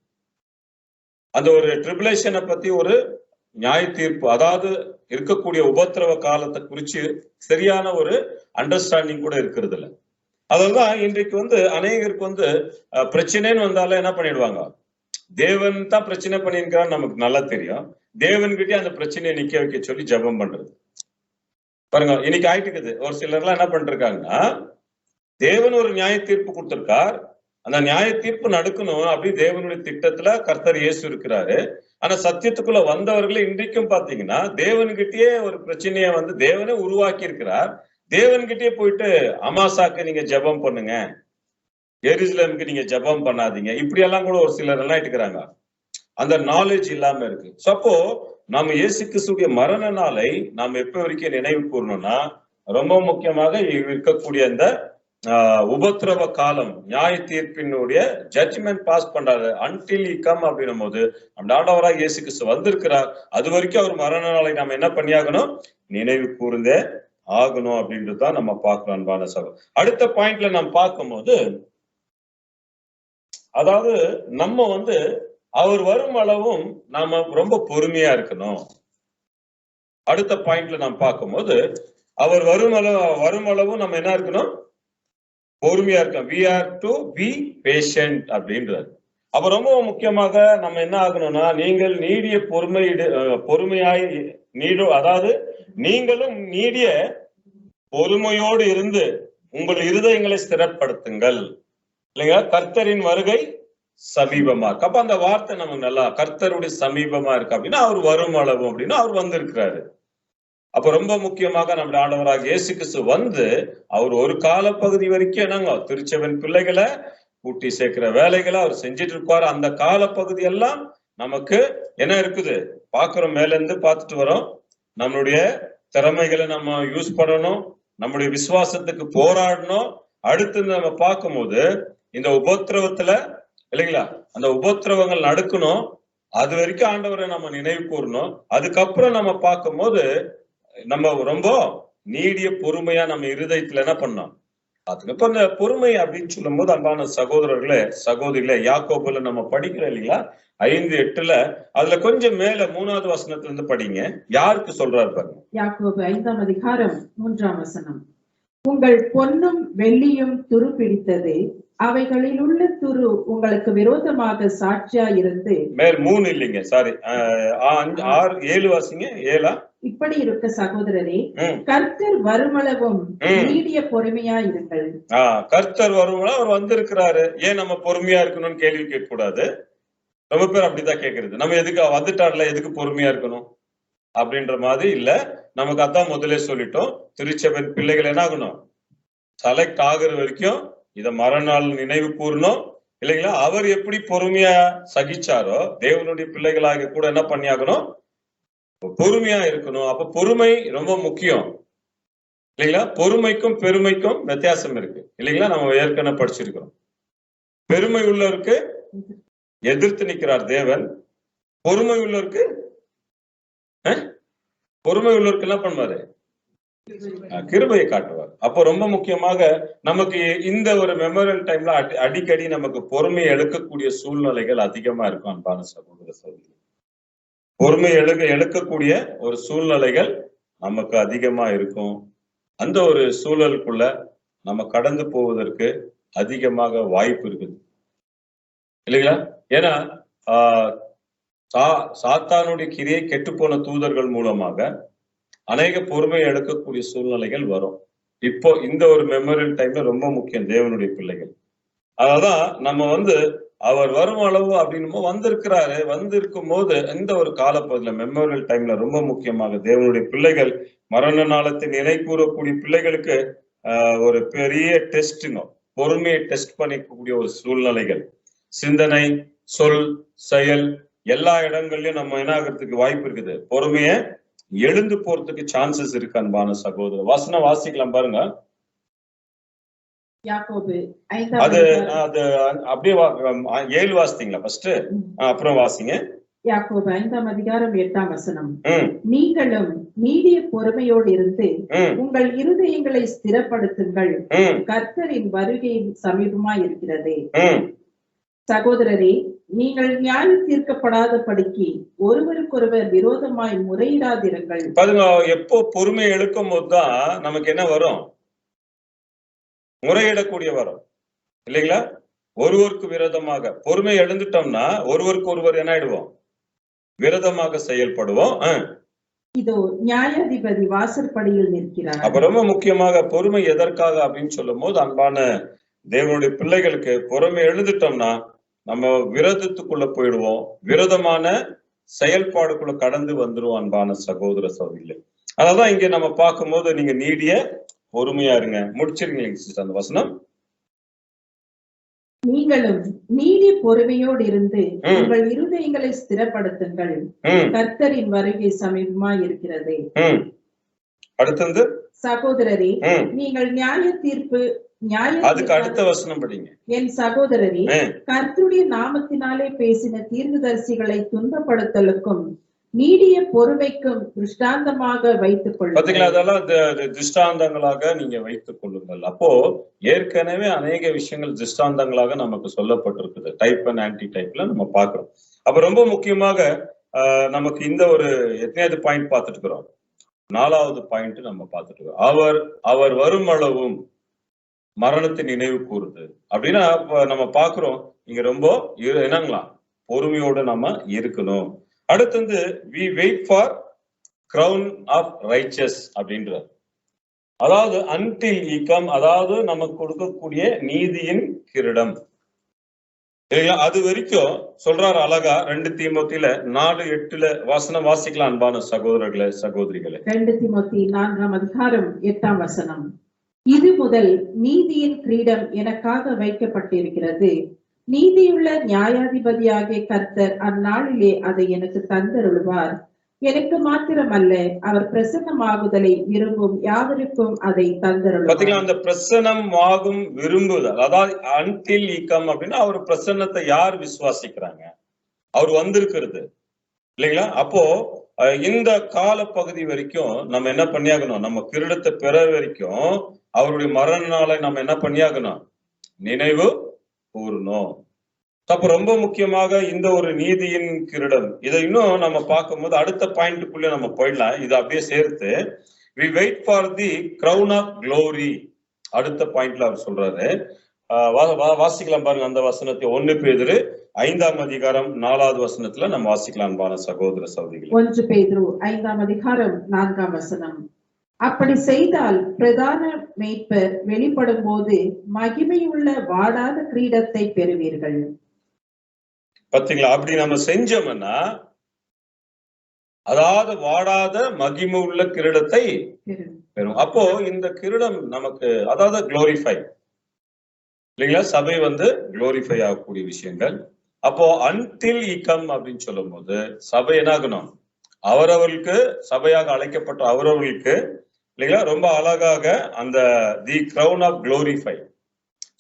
அந்த ஒரு ட்ரிபுலேஷனை பத்தி ஒரு நியாய தீர்ப்பு அதாவது இருக்கக்கூடிய உபத்திரவ காலத்தை குறிச்சு சரியான ஒரு அண்டர்ஸ்டாண்டிங் கூட இருக்கிறது இல்லை. அதெல்லாம் இன்றைக்கு அநேகருக்கு பிரச்சனைன்னு வந்தாலும் என்ன பண்ணிடுவாங்க, தேவன் தான் பிரச்சனை பண்ணிருக்கிறான்னு நமக்கு நல்லா தெரியும். தேவன்கிட்டே அந்த பிரச்சனையை நிக்க வைக்க சொல்லி ஜெபம் பண்றது பாருங்க இன்னைக்கு ஆயிட்டு இருக்குது. ஒரு சிலர்லாம் என்ன பண்ணிருக்காங்கன்னா, தேவன் ஒரு நியாய தீர்ப்பு கொடுத்திருக்கார். அந்த நியாய தீர்ப்பு நடக்கணும் அப்படி தேவனுடைய திட்டத்துல கர்த்தர் இயேசு இருக்கிறாரு. ஆனா சத்தியத்துக்குள்ள வந்தவர்களை இன்றைக்கும் பாத்தீங்கன்னா தேவன்கிட்டயே ஒரு பிரச்சனைய தேவனே உருவாக்கி இருக்கிறார். தேவன்கிட்டயே போயிட்டு அமாசாக்கு நீங்க ஜெபம் பண்ணுங்க, எருசலேமுக்கு நீங்க ஜெபம் பண்ணாதீங்க, இப்படி எல்லாம் கூட ஒரு சிலர் எல்லாம் இருக்கிறாங்க. அந்த நாலேஜ் இல்லாம இருக்கு. அப்போ நம்ம இயேசு கிறிஸ்துடைய மரண நாளை நாம் எப்ப வரைக்கும் நினைவு கூறணும்னா, ரொம்ப முக்கியமாக இருக்கக்கூடிய இந்த உபத்திரவ காலம், நியாய தீர்ப்பினுடைய ஜட்ஜ்மெண்ட் பாஸ் பண்றாரு அன்டில் இ கம் அப்படின்னும் போது நம்ம ஆண்டவராக இயேசு கிறிஸ்து வந்திருக்கிறார். அது வரைக்கும் அவர் மரண நாளை நம்ம என்ன பண்ணியாகணும், நினைவு கூர்ந்தே ஆகணும் அப்படின்றதுதான் நம்ம பார்க்கிறோம் அன்பான சகோதரர். அடுத்த பாயிண்ட்ல நம்ம பார்க்கும்போது, அதாவது நம்ம அவர் வரும் அளவும் நாம ரொம்ப பொறுமையா இருக்கணும். அடுத்த பாயிண்ட்ல நாம் பார்க்கும்போது அவர் வரும் அளவும் நம்ம என்ன இருக்கணும், பொறுமையா இருக்கணும். we are to be patient அப்படின்றார். அப்ப ரொம்ப முக்கியமாக நம்ம என்ன ஆகணும்னா, நீங்கள் நீடிய பொறுமையாய் அதாவது நீங்களும் நீடிய பொறுமையோடு இருந்து உங்கள் இருதயங்களை ஸ்திரப்படுத்துங்கள் இல்லைங்க. கர்த்தரின் வருகை சமீபமா இருக்கு. அப்ப அந்த வார்த்தை நமக்கு நல்லா, கர்த்தருடைய சமீபமா இருக்கு அப்படின்னா அவர் வரும் அளவு அப்படின்னா அவர் வந்திருக்கிறாரு. அப்ப ரொம்ப முக்கியமாக நம்முடைய ஆண்டவராக இயேசு கிறிஸ்து அவர் ஒரு காலப்பகுதி வரைக்கும் என்னங்க திருச்சபையின் பிள்ளைகளை கூட்டி சேர்க்கிற வேலைகளை அவர் செஞ்சிட்டு இருப்பாரு. அந்த காலப்பகுதி எல்லாம் நமக்கு என்ன இருக்குது பாக்குறோம், மேல இருந்து பார்த்துட்டு வரோம். நம்மளுடைய திறமைகளை நம்ம யூஸ் பண்ணணும், நம்முடைய விசுவாசத்துக்கு போராடணும். அடுத்து நம்ம பார்க்கும்போது இந்த உபத்திரவத்துல இல்லைங்களா, அந்த உபத்திரவங்கள் நடக்கணும். அது வரைக்கும் ஆண்டவரை நம்ம நினைவு கூறணும். அதுக்கப்புறம் நம்ம பார்க்கும்போது நம்ம ரொம்ப நீடிய பொறுமையா நம்ம இருதயத்துல என்ன பண்ணோம் அதுக்கு. இப்ப இந்த பொறுமை அப்படின்னு சொல்லும் போது அன்பான சகோதரர்களே சகோதரிகளே, யாக்கோபுல நம்ம படிக்கிறோம் இல்லைங்களா 5:8, அதுல கொஞ்சம் மேல 3வது வசனத்துல இருந்து படிங்க. யாருக்கு சொல்றாரு பாருங்க. யாக்கோபு 5ஆம் அதிகாரம் 3ஆம் வசனம். உங்கள் பொன்னும் வெள்ளியும் துரு பிடித்தது, அவைகளில் உள்ள துரு உங்களுக்கு விரோதமாக சாட்சியா இருந்து. மேல் 3 இல்லைங்க, சாரி 6 7 வாசிங்க. 7 இப்படி இருக்க சகோதரரே, கர்த்தர் வருமளவும் நீடிய பொறுமையா இருங்கள். கர்த்தர் வருமளவு அவர் வந்திருக்கிறாரு, ஏன் நம்ம பொறுமையா இருக்கணும்னு கேள்வி கேட்க கூடாது. ரொம்ப பேர் அப்படிதான் கேட்கறது, நம்ம எதுக்கு வந்துட்டார்ல எதுக்கு பொறுமையா இருக்கணும் அப்படின்ற மாதிரி இல்ல. நமக்கு அதான் முதலே சொல்லிட்டோம், திருச்சபையின் பிள்ளைகள் என்ன ஆகணும், செலக்ட் ஆகுற வரைக்கும் இத மறுநாள் நினைவு கூறணும் இல்லைங்களா. அவர் எப்படி பொறுமையா சகிச்சாரோ தேவனுடைய பிள்ளைகளாக கூட என்ன பண்ணியாகணும், பொறுமையா இருக்கணும். அப்ப பொறுமை ரொம்ப முக்கியம் இல்லைங்களா. பொறுமைக்கும் பெருமைக்கும் வித்தியாசம் இருக்கு இல்லைங்களா. நம்ம ஏற்கனவே படிச்சிருக்கிறோம். பெருமை உள்ளவருக்கு எதிர்த்து நிற்கிறார் தேவன், பொறுமை உள்ளவருக்கு என்ன பண்ணுவாரு, கிருபையை காட்டுவார். அப்போ ரொம்ப முக்கியமாக நமக்கு இந்த ஒரு மெமோரியல் டைம்ல அடிக்கடி நமக்கு பொறுமையை எடுக்கக்கூடிய சூழ்நிலைகள் அதிகமா இருக்கும் அன்பான சகோதர சகோதரி. பொறுமை எடுக்கக்கூடிய ஒரு சூழ்நிலைகள் நமக்கு அதிகமா இருக்கும். அந்த ஒரு சூழலுக்குள்ள நம்ம கடந்து போவதற்கு அதிகமாக வாய்ப்பு இருக்குது இல்லைங்களா. ஏன்னா சாத்தானுடைய கிரியை கெட்டுப்போன தூதர்கள் மூலமாக அநேக பொறுமையை எடுக்கக்கூடிய சூழ்நிலைகள் வரும். இப்போ இந்த ஒரு மெமோரியல் டைம்ல ரொம்ப முக்கியம் தேவனுடைய பிள்ளைகள். அதான் நம்ம அவர் வரும் அளவு அப்படின்னு வந்திருக்கிறாரு. வந்திருக்கும் போது இந்த ஒரு காலப்பகுதியில மெமோரியல் டைம்ல ரொம்ப முக்கியமாக தேவனுடைய பிள்ளைகள் மரண நாளத்தை நினை கூறக்கூடிய பிள்ளைகளுக்கு ஒரு பெரிய டெஸ்ட்ங்க, பொறுமையை டெஸ்ட் பண்ணிக்கக்கூடிய ஒரு சூழ்நிலைகள், சிந்தனை, சொல், செயல் எல்லா இடங்கள்லயும் நம்ம என்ன ஆகிறதுக்கு வாய்ப்பு இருக்குது, பொறுமையை எழுந்து போறதுக்கு சான்சஸ் இருக்கு அன்பான சகோதரர். வசனம் வாசிக்கலாம் பாருங்க. அது அப்படியே 7 வாசித்தீங்களா ஃபர்ஸ்ட், அப்புறம் வாசிங்க. யாக்கோபு 5ஆம் அதிகாரம் 8ஆம் வசனம். நீங்களும் நீடிய பொறுமையோடு இருந்து உங்கள் இருதயங்களை ஸ்திரப்படுத்துங்கள், கர்த்தரின் வருகை சமீபமாய் இருக்கிறது. சகோதரரே, நீங்கள் நியாயம் தீர்க்கப்படாதபடிக்கு ஒருவருக்கொருவர் விரோதமாய் முறையிடாதிருங்கள். பாருங்க, எப்போ பொறுமை எழுக்கும் போதுதான் நமக்கு என்ன வரும், முறையிடக்கூடிய வரும் இல்லைங்களா. ஒருவருக்கு விரோதமாக பொறுமை எழுந்துட்டோம்னா ஒருவருக்கு ஒருவர் என்ன ஆயிடுவோம், விரோதமாக செயல்படுவோம். இதோ நியாயாதிபதி வாசற்படியில் நிற்கிறார். அப்ப ரொம்ப முக்கியமாக பொறுமை எதற்காக அப்படின்னு சொல்லும் போது, அன்பான தேவனுடைய பிள்ளைகளுக்கு பொறுமை எழுந்துட்டோம்னா நம்ம விரோதத்துக்குள்ள போயிடுவோம், விரோதமான செயல்பாடுக்குள்ள கடந்து வந்துருவோம். அன்பான சகோதர சகோதரிகளே, அததான் இங்க நம்ம பார்க்கும்போது நீங்க நீடிய பொறுமையா இருங்க. முடிச்சிருக்கீங்க சிஸ்டர் அந்த வசனம். நீங்களும் நீடிய பொறுமையோடு இருந்து உங்கள் இருதயங்களை ஸ்திரப்படுத்துங்கள், கர்த்தரின் வருகை சமீபமாய் இருக்கிறது. அடுத்தது சகோதரரே, நீங்கள் நியாய தீர்ப்பு அதுக்கு அடுத்த வசனம் படிங்க. என் சகோதரரே, கர்த்தருடைய நாமத்தினாலே பேசின தீர்க்கதரிசிகளை துன்பப்படுத்தலுக்கும் நீடிய பொறுமைக்கும் திருஷ்டாந்தமாக வைத்துக் கொள்ளுங்கள். பாத்தீங்களா, அதெல்லாம் திருஷ்டாந்தங்களாக நீங்க வைத்துக் கொள்ளுங்கள். அப்போ ஏற்கனவே அநேக விஷயங்கள் திருஷ்டாந்தங்களாக நமக்கு சொல்லப்பட்டிருக்குது. டைப் அண்ட் ஆன்டி டைப்ல நம்ம பாக்குறோம். அப்ப ரொம்ப முக்கியமாக நமக்கு இந்த ஒரு எத்தனையாவது பாயிண்ட் பார்த்துட்டு இருக்கிறோம், 4வது பாயிண்ட் நம்ம பார்த்துட்டு இருக்கோம். அவர் வரும் அளவும் மரணத்தை நினைவு கூறுது அப்படின்னா நம்ம பாக்குறோம். இங்க ரொம்ப என்னங்களா பொறுமையோட நம்ம இருக்கணும். அடுத்தது we wait for crown of righteous அப்படின்றார். அதாவது until he come, அதாவது நமக்கு கொடுக்கக்கூடிய நீதியின் கிரீடம். அது வரைக்கும் சொல்றாரு அழகா 2 தீமோத்தில 4:8 வசனம் வாசிக்கலாம். அன்பான சகோதரர்களே சகோதரிகளே, 2 தீமோத்தி 4ஆம் அதிகாரம் 8ஆம் வசனம். இது முதல் நீதியின் கிரீடம் எனக்காக வைக்கப்பட்டிருக்கிறது, நீதியுள்ள நியாயாதிபதியாகிய கர்த்தர் அந்நாளிலே அதை எனக்கு தந்தருளுவார். எனக்கு மாத்திரமல்ல, அவர் பிரசன்னமாகுதலை விரும்பும் யாவருக்கும் அதை தந்தருளுவார். பாத்தீங்களா, அந்த பிரசன்னமாகும் விரும்புதல், அதாவது until he come அப்படின்னா அவர் பிரசன்னத்தை யார் விசுவாசிக்கிறாங்க, அவர் வந்திருக்கிறது இல்லைங்களா. அப்போ இந்த கால பகுதி வரைக்கும் நம்ம என்ன பண்ணியாகணும், நம்ம கிரீடத்தை பெற வரைக்கும் அவருடைய மரண நாளை நம்ம என்ன பண்ணியாகணும், நினைவு கூறணும். அப்ப ரொம்ப முக்கியமாக இந்த ஒரு நீதியின் கிரீடம், இதை இன்னும் நம்ம பார்க்கும்போது அடுத்த பாயிண்ட்டுக்குள்ளே நம்ம போயிடலாம். இது அப்படியே சேர்த்து we wait for the crown of glory அடுத்த பாயிண்ட்ல அவர் சொல்றாரு. வாசிக்கலாம் பாருங்க அந்த வசனத்தை. 1 பேதுரு 5ஆம் அதிகாரம் 4வது வசனத்துல நம்ம வாசிக்கலாம். அன்பான சகோதர சகோதரிகளே, 1 பேதுரு 5ஆம் அதிகாரம் 4ஆம் வசனம். அப்படி செய்தால் பிரதான மேய்ப்பர் வெளிப்படும் போது மகிமையுள்ள வாடாத கிரீடத்தை பெறுவீர்கள். பாத்தீங்களா, அப்படி நம்ம செஞ்சோம்னா அதாவது வாடாத மகிமை உள்ள கிரீடத்தை பெறும். அப்போ இந்த கிரீடம் நமக்கு அதாவது குளோரிஃபை இல்லைங்களா, சபை குளோரிஃபை ஆகக்கூடிய விஷயங்கள். அப்போ until he come அப்படின்னு சொல்லும் போது சபை என்னாகணும், அவரவர்களுக்கு சபையாக அழைக்கப்பட்ட அவரவர்களுக்கு இல்லைங்களா ரொம்ப அழகாக அந்த தி கிரவுன் ஆஃப் குளோரிஃபை.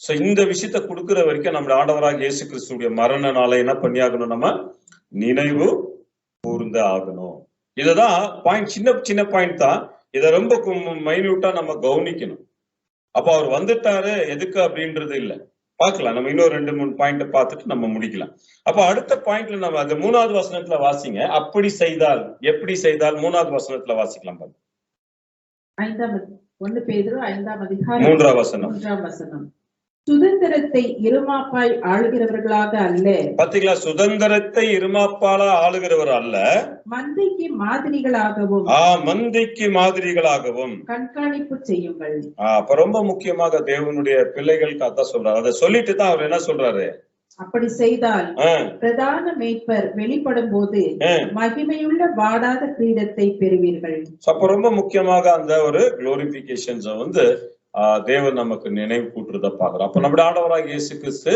சோ இந்த விஷயத்த கொடுக்கிற வரைக்கும் நம்ம ஆண்டவராக இயேசு கிறிஸ்துடைய மரண நாளை என்ன பண்ணியாகணும், நம்ம நினைவு கூர்ந்து ஆகணும். இதுதான் பாயிண்ட், சின்ன சின்ன பாயிண்ட் தான். இதை ரொம்ப மைன்யூட்டா நம்ம கவனிக்கணும். அப்ப அவர் வந்துட்டாரு எதுக்கு அப்படின்றது இல்லை, பார்க்கலாம். நம்ம இன்னும் 2-3 பாயிண்ட் பார்த்துட்டு நம்ம முடிக்கலாம். அப்ப அடுத்த பாயிண்ட்ல நம்ம அந்த 3வது வசனத்துல வாசிங்க. அப்படி செய்தால் எப்படி செய்தால் 3வது வசனத்துல வாசிக்கலாம் பாருங்க. 1 பேதுரு 5ஆம் அதிகாரம் 3ஆம் வசனம். சுதந்திரத்தை இருமாப்பாய் ஆளுகிறவர்களாக அல்ல. பாத்தீங்களா, சுதந்திரத்தை இருமாப்பால ஆளுகிறவர் அல்ல, மந்தைக்கு மாதிரிகளாகவும் மந்தைக்கு மாதிரிகளாகவும் கண்காணிப்பு செய்யுங்கள். அப்ப ரொம்ப முக்கியமாக தேவனுடைய பிள்ளைகளுக்கு அதான் சொல்றாரு. அதை சொல்லிட்டு தான் அவர் என்ன சொல்றாரு, அப்படி செய்தால் பிரதான மேய்ப்பர் வெளிப்படும் போது மகிமையுள்ள வாடாத கிரீடத்தை பெறுவீர்கள். அப்ப ரொம்ப முக்கியமாக அந்த ஒரு குளோரிபிகேஷன்ஸ் தேவன் நமக்கு நினைவு கூட்டுறத பாக்குறோம். அப்ப நம்முடைய ஆண்டவராக இயேசு கிறிஸ்து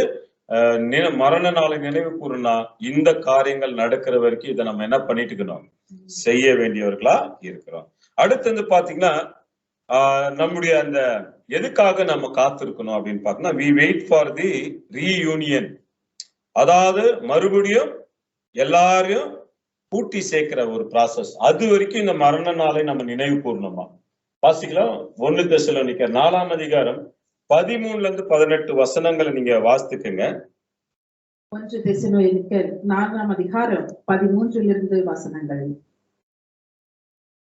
மரண நாளை நினைவு கூறுனா இந்த காரியங்கள் நடக்கிற வரைக்கும் இதை நம்ம என்ன பண்ணிட்டு இருக்கணும், செய்ய வேண்டியவர்களா இருக்கிறோம். அடுத்து பாத்தீங்கன்னா நம்முடைய அந்த எதுக்காக நம்ம காத்திருக்கணும் அப்படின்னு பாத்தீங்கன்னா we wait for the reunion, அதாவது மறுபடியும் எல்லாரையும் கூட்டி சேர்க்கிற ஒரு ப்ராசஸ். அது வரைக்கும் இந்த மரண நாளை நம்ம நினைவு கூறணுமா. வாசிக்கலாம் 1 தெசலோனிக்கர் 4ஆம் அதிகாரம் 13-18 வசனங்களை நீங்க வாசித்துக்கங்க. 1 தெசலோனிக்கர் 4ஆம் அதிகாரம் 13 வசனங்கள்.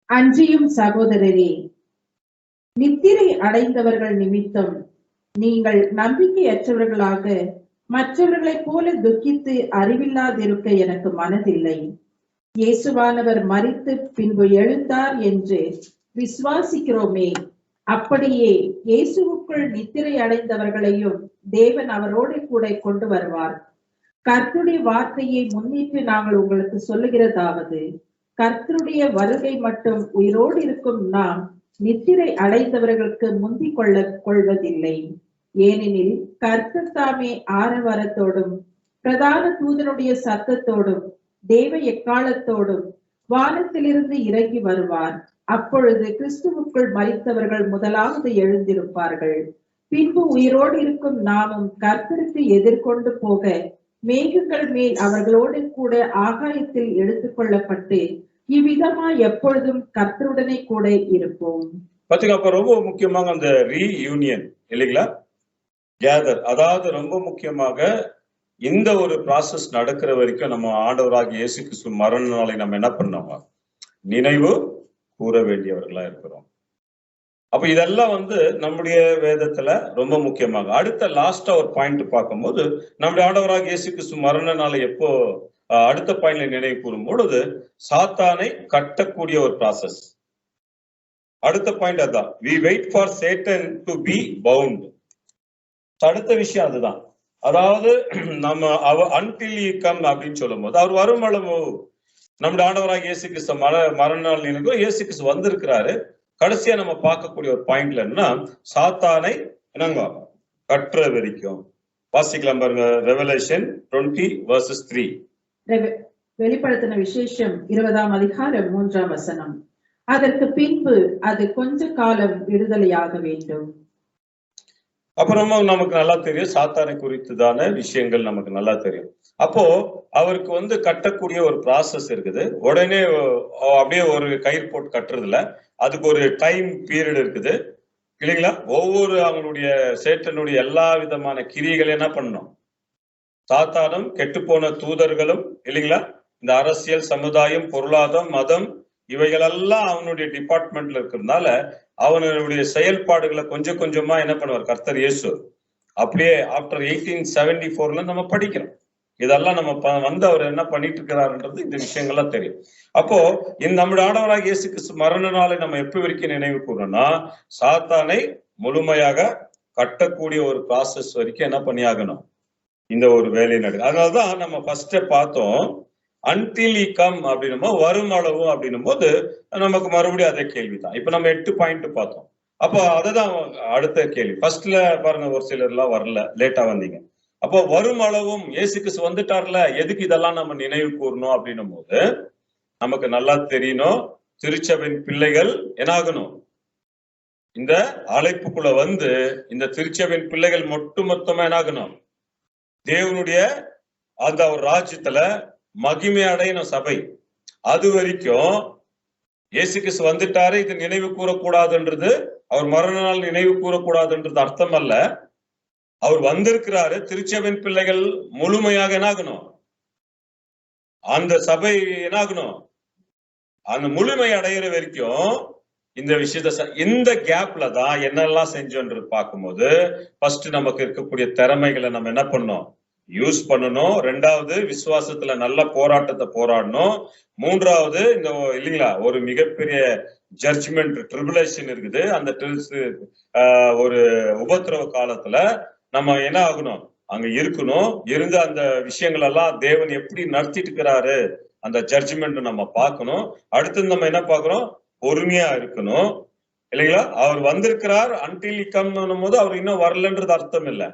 அன்றியும் சகோதரரே, நித்திரை அடைந்தவர்கள் நிமித்தம் நீங்கள் நம்பிக்கையற்றவர்களாக மற்றவர்களைப் போல துக்கித்து அறிவில்லாதிருக்க எனக்கு மனதில்லை. இயேசுவானவர் மரித்து பின்பு எழுந்தார் என்று விசுவாசிக்கிறோமே. அப்படியே இயேசுவுக்குள் நித்திரை அடைந்தவர்களையும் தேவன் அவரோடு கூட கொண்டு வருவார். கர்த்தருடைய வார்த்தையை முன்னிட்டு நாங்கள் உங்களுக்கு சொல்லுகிறதாவது, கர்த்தருடைய வருகை மட்டும் உயிரோடு இருக்கும் நாம் நித்திரை அடைந்தவர்களுக்கு முந்திக் கொள்வதில்லை. ஏனெனில் கர்த்தர் தாமே ஆரவாரத்தோடும் பிரதான தூதனுடைய சத்தத்தோடும் தேவ எக்காலத்தோடும் வானத்திலிருந்து இறங்கி வருவார். அப்பொழுது கிறிஸ்துவுக்குள் மரித்தவர்கள் முதலாவது எழுந்திருப்பார்கள். பின்பு உயிரோடு இருக்கும் நாமும் கர்த்தருக்கு எதிர்கொண்டு போக மேகங்கள் மேல் அவர்களோடு கூட ஆகாயத்தில் எடுத்துக் கொள்ளப்பட்டு இவ்விதமா எப்பொழுதும் கர்த்தருடனே கூட இருப்போம். பாத்தீங்க, அப்ப ரொம்ப முக்கியமாக அந்த ரீயூனியன் இல்லைங்களா, கேதர், அதாவது ரொம்ப முக்கியமாக இந்த ஒரு ப்ராசஸ் நடக்கிற வரைக்கும் நம்ம ஆண்டவராகிய இயேசு கிறிஸ்து மரண நாளை நம்ம என்ன பண்ணோம், நினைவு கூற வேண்டியவர்களா இருக்கிறோம். அப்ப இதெல்லாம் நம்முடைய வேதத்துல ரொம்ப முக்கியமாக. அடுத்த லாஸ்டா ஒரு பாயிண்ட் பார்க்கும்போது, நம்முடைய ஆண்டவராக இயேசு கிறிஸ்து மரண நாளை எப்போ அடுத்த பாயிண்ட்ல நினைவு கூறும் பொழுது சாத்தானை கட்டக்கூடிய ஒரு ப்ராசஸ். அடுத்த பாயிண்ட் அதான், we wait for Satan to be bound. அடுத்த விஷயம் அதுதான். அதாவது நம்ம until he come அப்படின்னு சொல்லும் போது அவர் வரும் அளவு நம்முடைய ஆண்டவராக இயேசு கிறிஸ்து மரண நாள் நினைவு இயேசு கிறிஸ்து வந்திருக்கிறாரு. கடைசியா நம்ம பார்க்கக்கூடிய ஒரு பாயிண்ட்ல என்ன, சாத்தானை என்னங்க கற்ற வரைக்கும். வாசிக்கலாம் பாருங்க, ரெவலேஷன் 20 verses 3. வெளிப்படுத்தின விசேஷம் 20ஆம் அதிகாரம் 3ஆம் வசனம். அதற்கு பின்பு அது கொஞ்ச காலம் விடுதலையாக வேண்டும். அப்புறமா நமக்கு நல்லா தெரியும், சாத்தானை குறித்துதான விஷயங்கள் நமக்கு நல்லா தெரியும். அப்போ அவருக்கு கட்டக்கூடிய ஒரு ப்ராசஸ் இருக்குது. உடனே அப்படியே ஒரு கயிறு போட்டு கட்டுறதுல அதுக்கு ஒரு டைம் பீரியட் இருக்குது இல்லைங்களா. ஒவ்வொரு அவங்களுடைய சேட்டனுடைய எல்லா விதமான கிரியைகளை என்ன பண்ணணும், சாத்தானும் கெட்டுப்போன தூதர்களும் இல்லைங்களா, இந்த அரசியல், சமுதாயம், பொருளாதாரம், மதம் இவைகளெல்லாம் அவனுடைய டிபார்ட்மெண்ட்ல இருக்கிறதுனால அவனுடைய செயல்பாடுகளை கொஞ்சம் கொஞ்சமா என்ன பண்ணுவார் கர்த்தர் இயேசு. அப்படியே ஆஃப்டர் 1874 நம்ம படிக்கிறோம். இதெல்லாம் நம்ம அவர் என்ன பண்ணிட்டு இருக்கிறாருன்றது இந்த விஷயங்கள்லாம் தெரியும். அப்போ இந்த நம்முடைய ஆண்டவராக இயேசு கிறிஸ்து மரண நாளை நம்ம எப்ப வரைக்கும் நினைவு கூறணும்னா, சாத்தானை முழுமையாக கட்டக்கூடிய ஒரு ப்ராசஸ் வரைக்கும் என்ன பண்ணியாகணும், இந்த ஒரு வேலை நடக்கும். அதனாலதான் நம்ம ஃபர்ஸ்ட் பார்த்தோம், until he come அப்படின்னும் போது, வரும் அளவு அப்படின்னும் போது நமக்கு மறுபடியும் அதே கேள்விதான். இப்ப நம்ம 8 பாயிண்ட் பார்த்தோம். அப்போ அதுதான் அடுத்த கேள்வி. ஃபர்ஸ்ட்ல பாருங்க, ஒரு சிலர் எல்லாம் வரல, லேட்டா வந்தீங்க. அப்போ வரும் அளவும் இயேசு கிறிஸ்து வந்துட்டார்ல, எதுக்கு இதெல்லாம் நம்ம நினைவு கூறணும் அப்படின்னும் போது நமக்கு நல்லா தெரியணும், திருச்சபையின் பிள்ளைகள் என்னாகணும், இந்த அழைப்புக்குள்ள இந்த திருச்சபையின் பிள்ளைகள் மொத்தமா என்னாகணும், தேவனுடைய அந்த ஒரு ராஜ்யத்துல மகிமை அடையணும் சபை. அது வரைக்கும் இயேசு கிறிஸ்து வந்துட்டாரு, இது நினைவு கூறக்கூடாதுன்றது, அவர் மரண நாள் நினைவு கூறக்கூடாதுன்றது அர்த்தம் அல்ல. அவர் வந்திருக்கிறாரு, திருச்சபையின் பிள்ளைகள் முழுமையாக என்னாகணும், அந்த சபை என்னாகணும், அந்த முழுமை அடைகிற வரைக்கும் இந்த விஷயத்த இந்த கேப்ல தான் என்னெல்லாம் செஞ்சோன்றது பார்க்கும்போது, ஃபர்ஸ்ட் நமக்கு இருக்கக்கூடிய திறமைகளை நம்ம என்ன பண்ணோம், யூஸ் பண்ணணும். ரெண்டாவது, விசுவாசத்துல நல்ல போராட்டத்தை போராடணும். மூன்றாவது, இந்த இல்லைங்களா ஒரு மிகப்பெரிய ஜட்ஜ்மெண்ட் ட்ரிபுலேஷன் இருக்குது. அந்த ஒரு உபத்திரவ காலத்துல நம்ம என்ன ஆகணும், அங்க இருக்கணும். இருந்து அந்த விஷயங்கள் எல்லாம் தேவன் எப்படி நடத்திட்டு இருக்கிறாரு, அந்த ஜட்ஜ்மெண்ட் நம்ம பார்க்கணும். அடுத்து நம்ம என்ன பார்க்கிறோம், பொறுமையா இருக்கணும் இல்லைங்களா. அவர் வந்திருக்கிறார், until he come போது அவர் இன்னும் வரலன்றது அர்த்தம் இல்லை,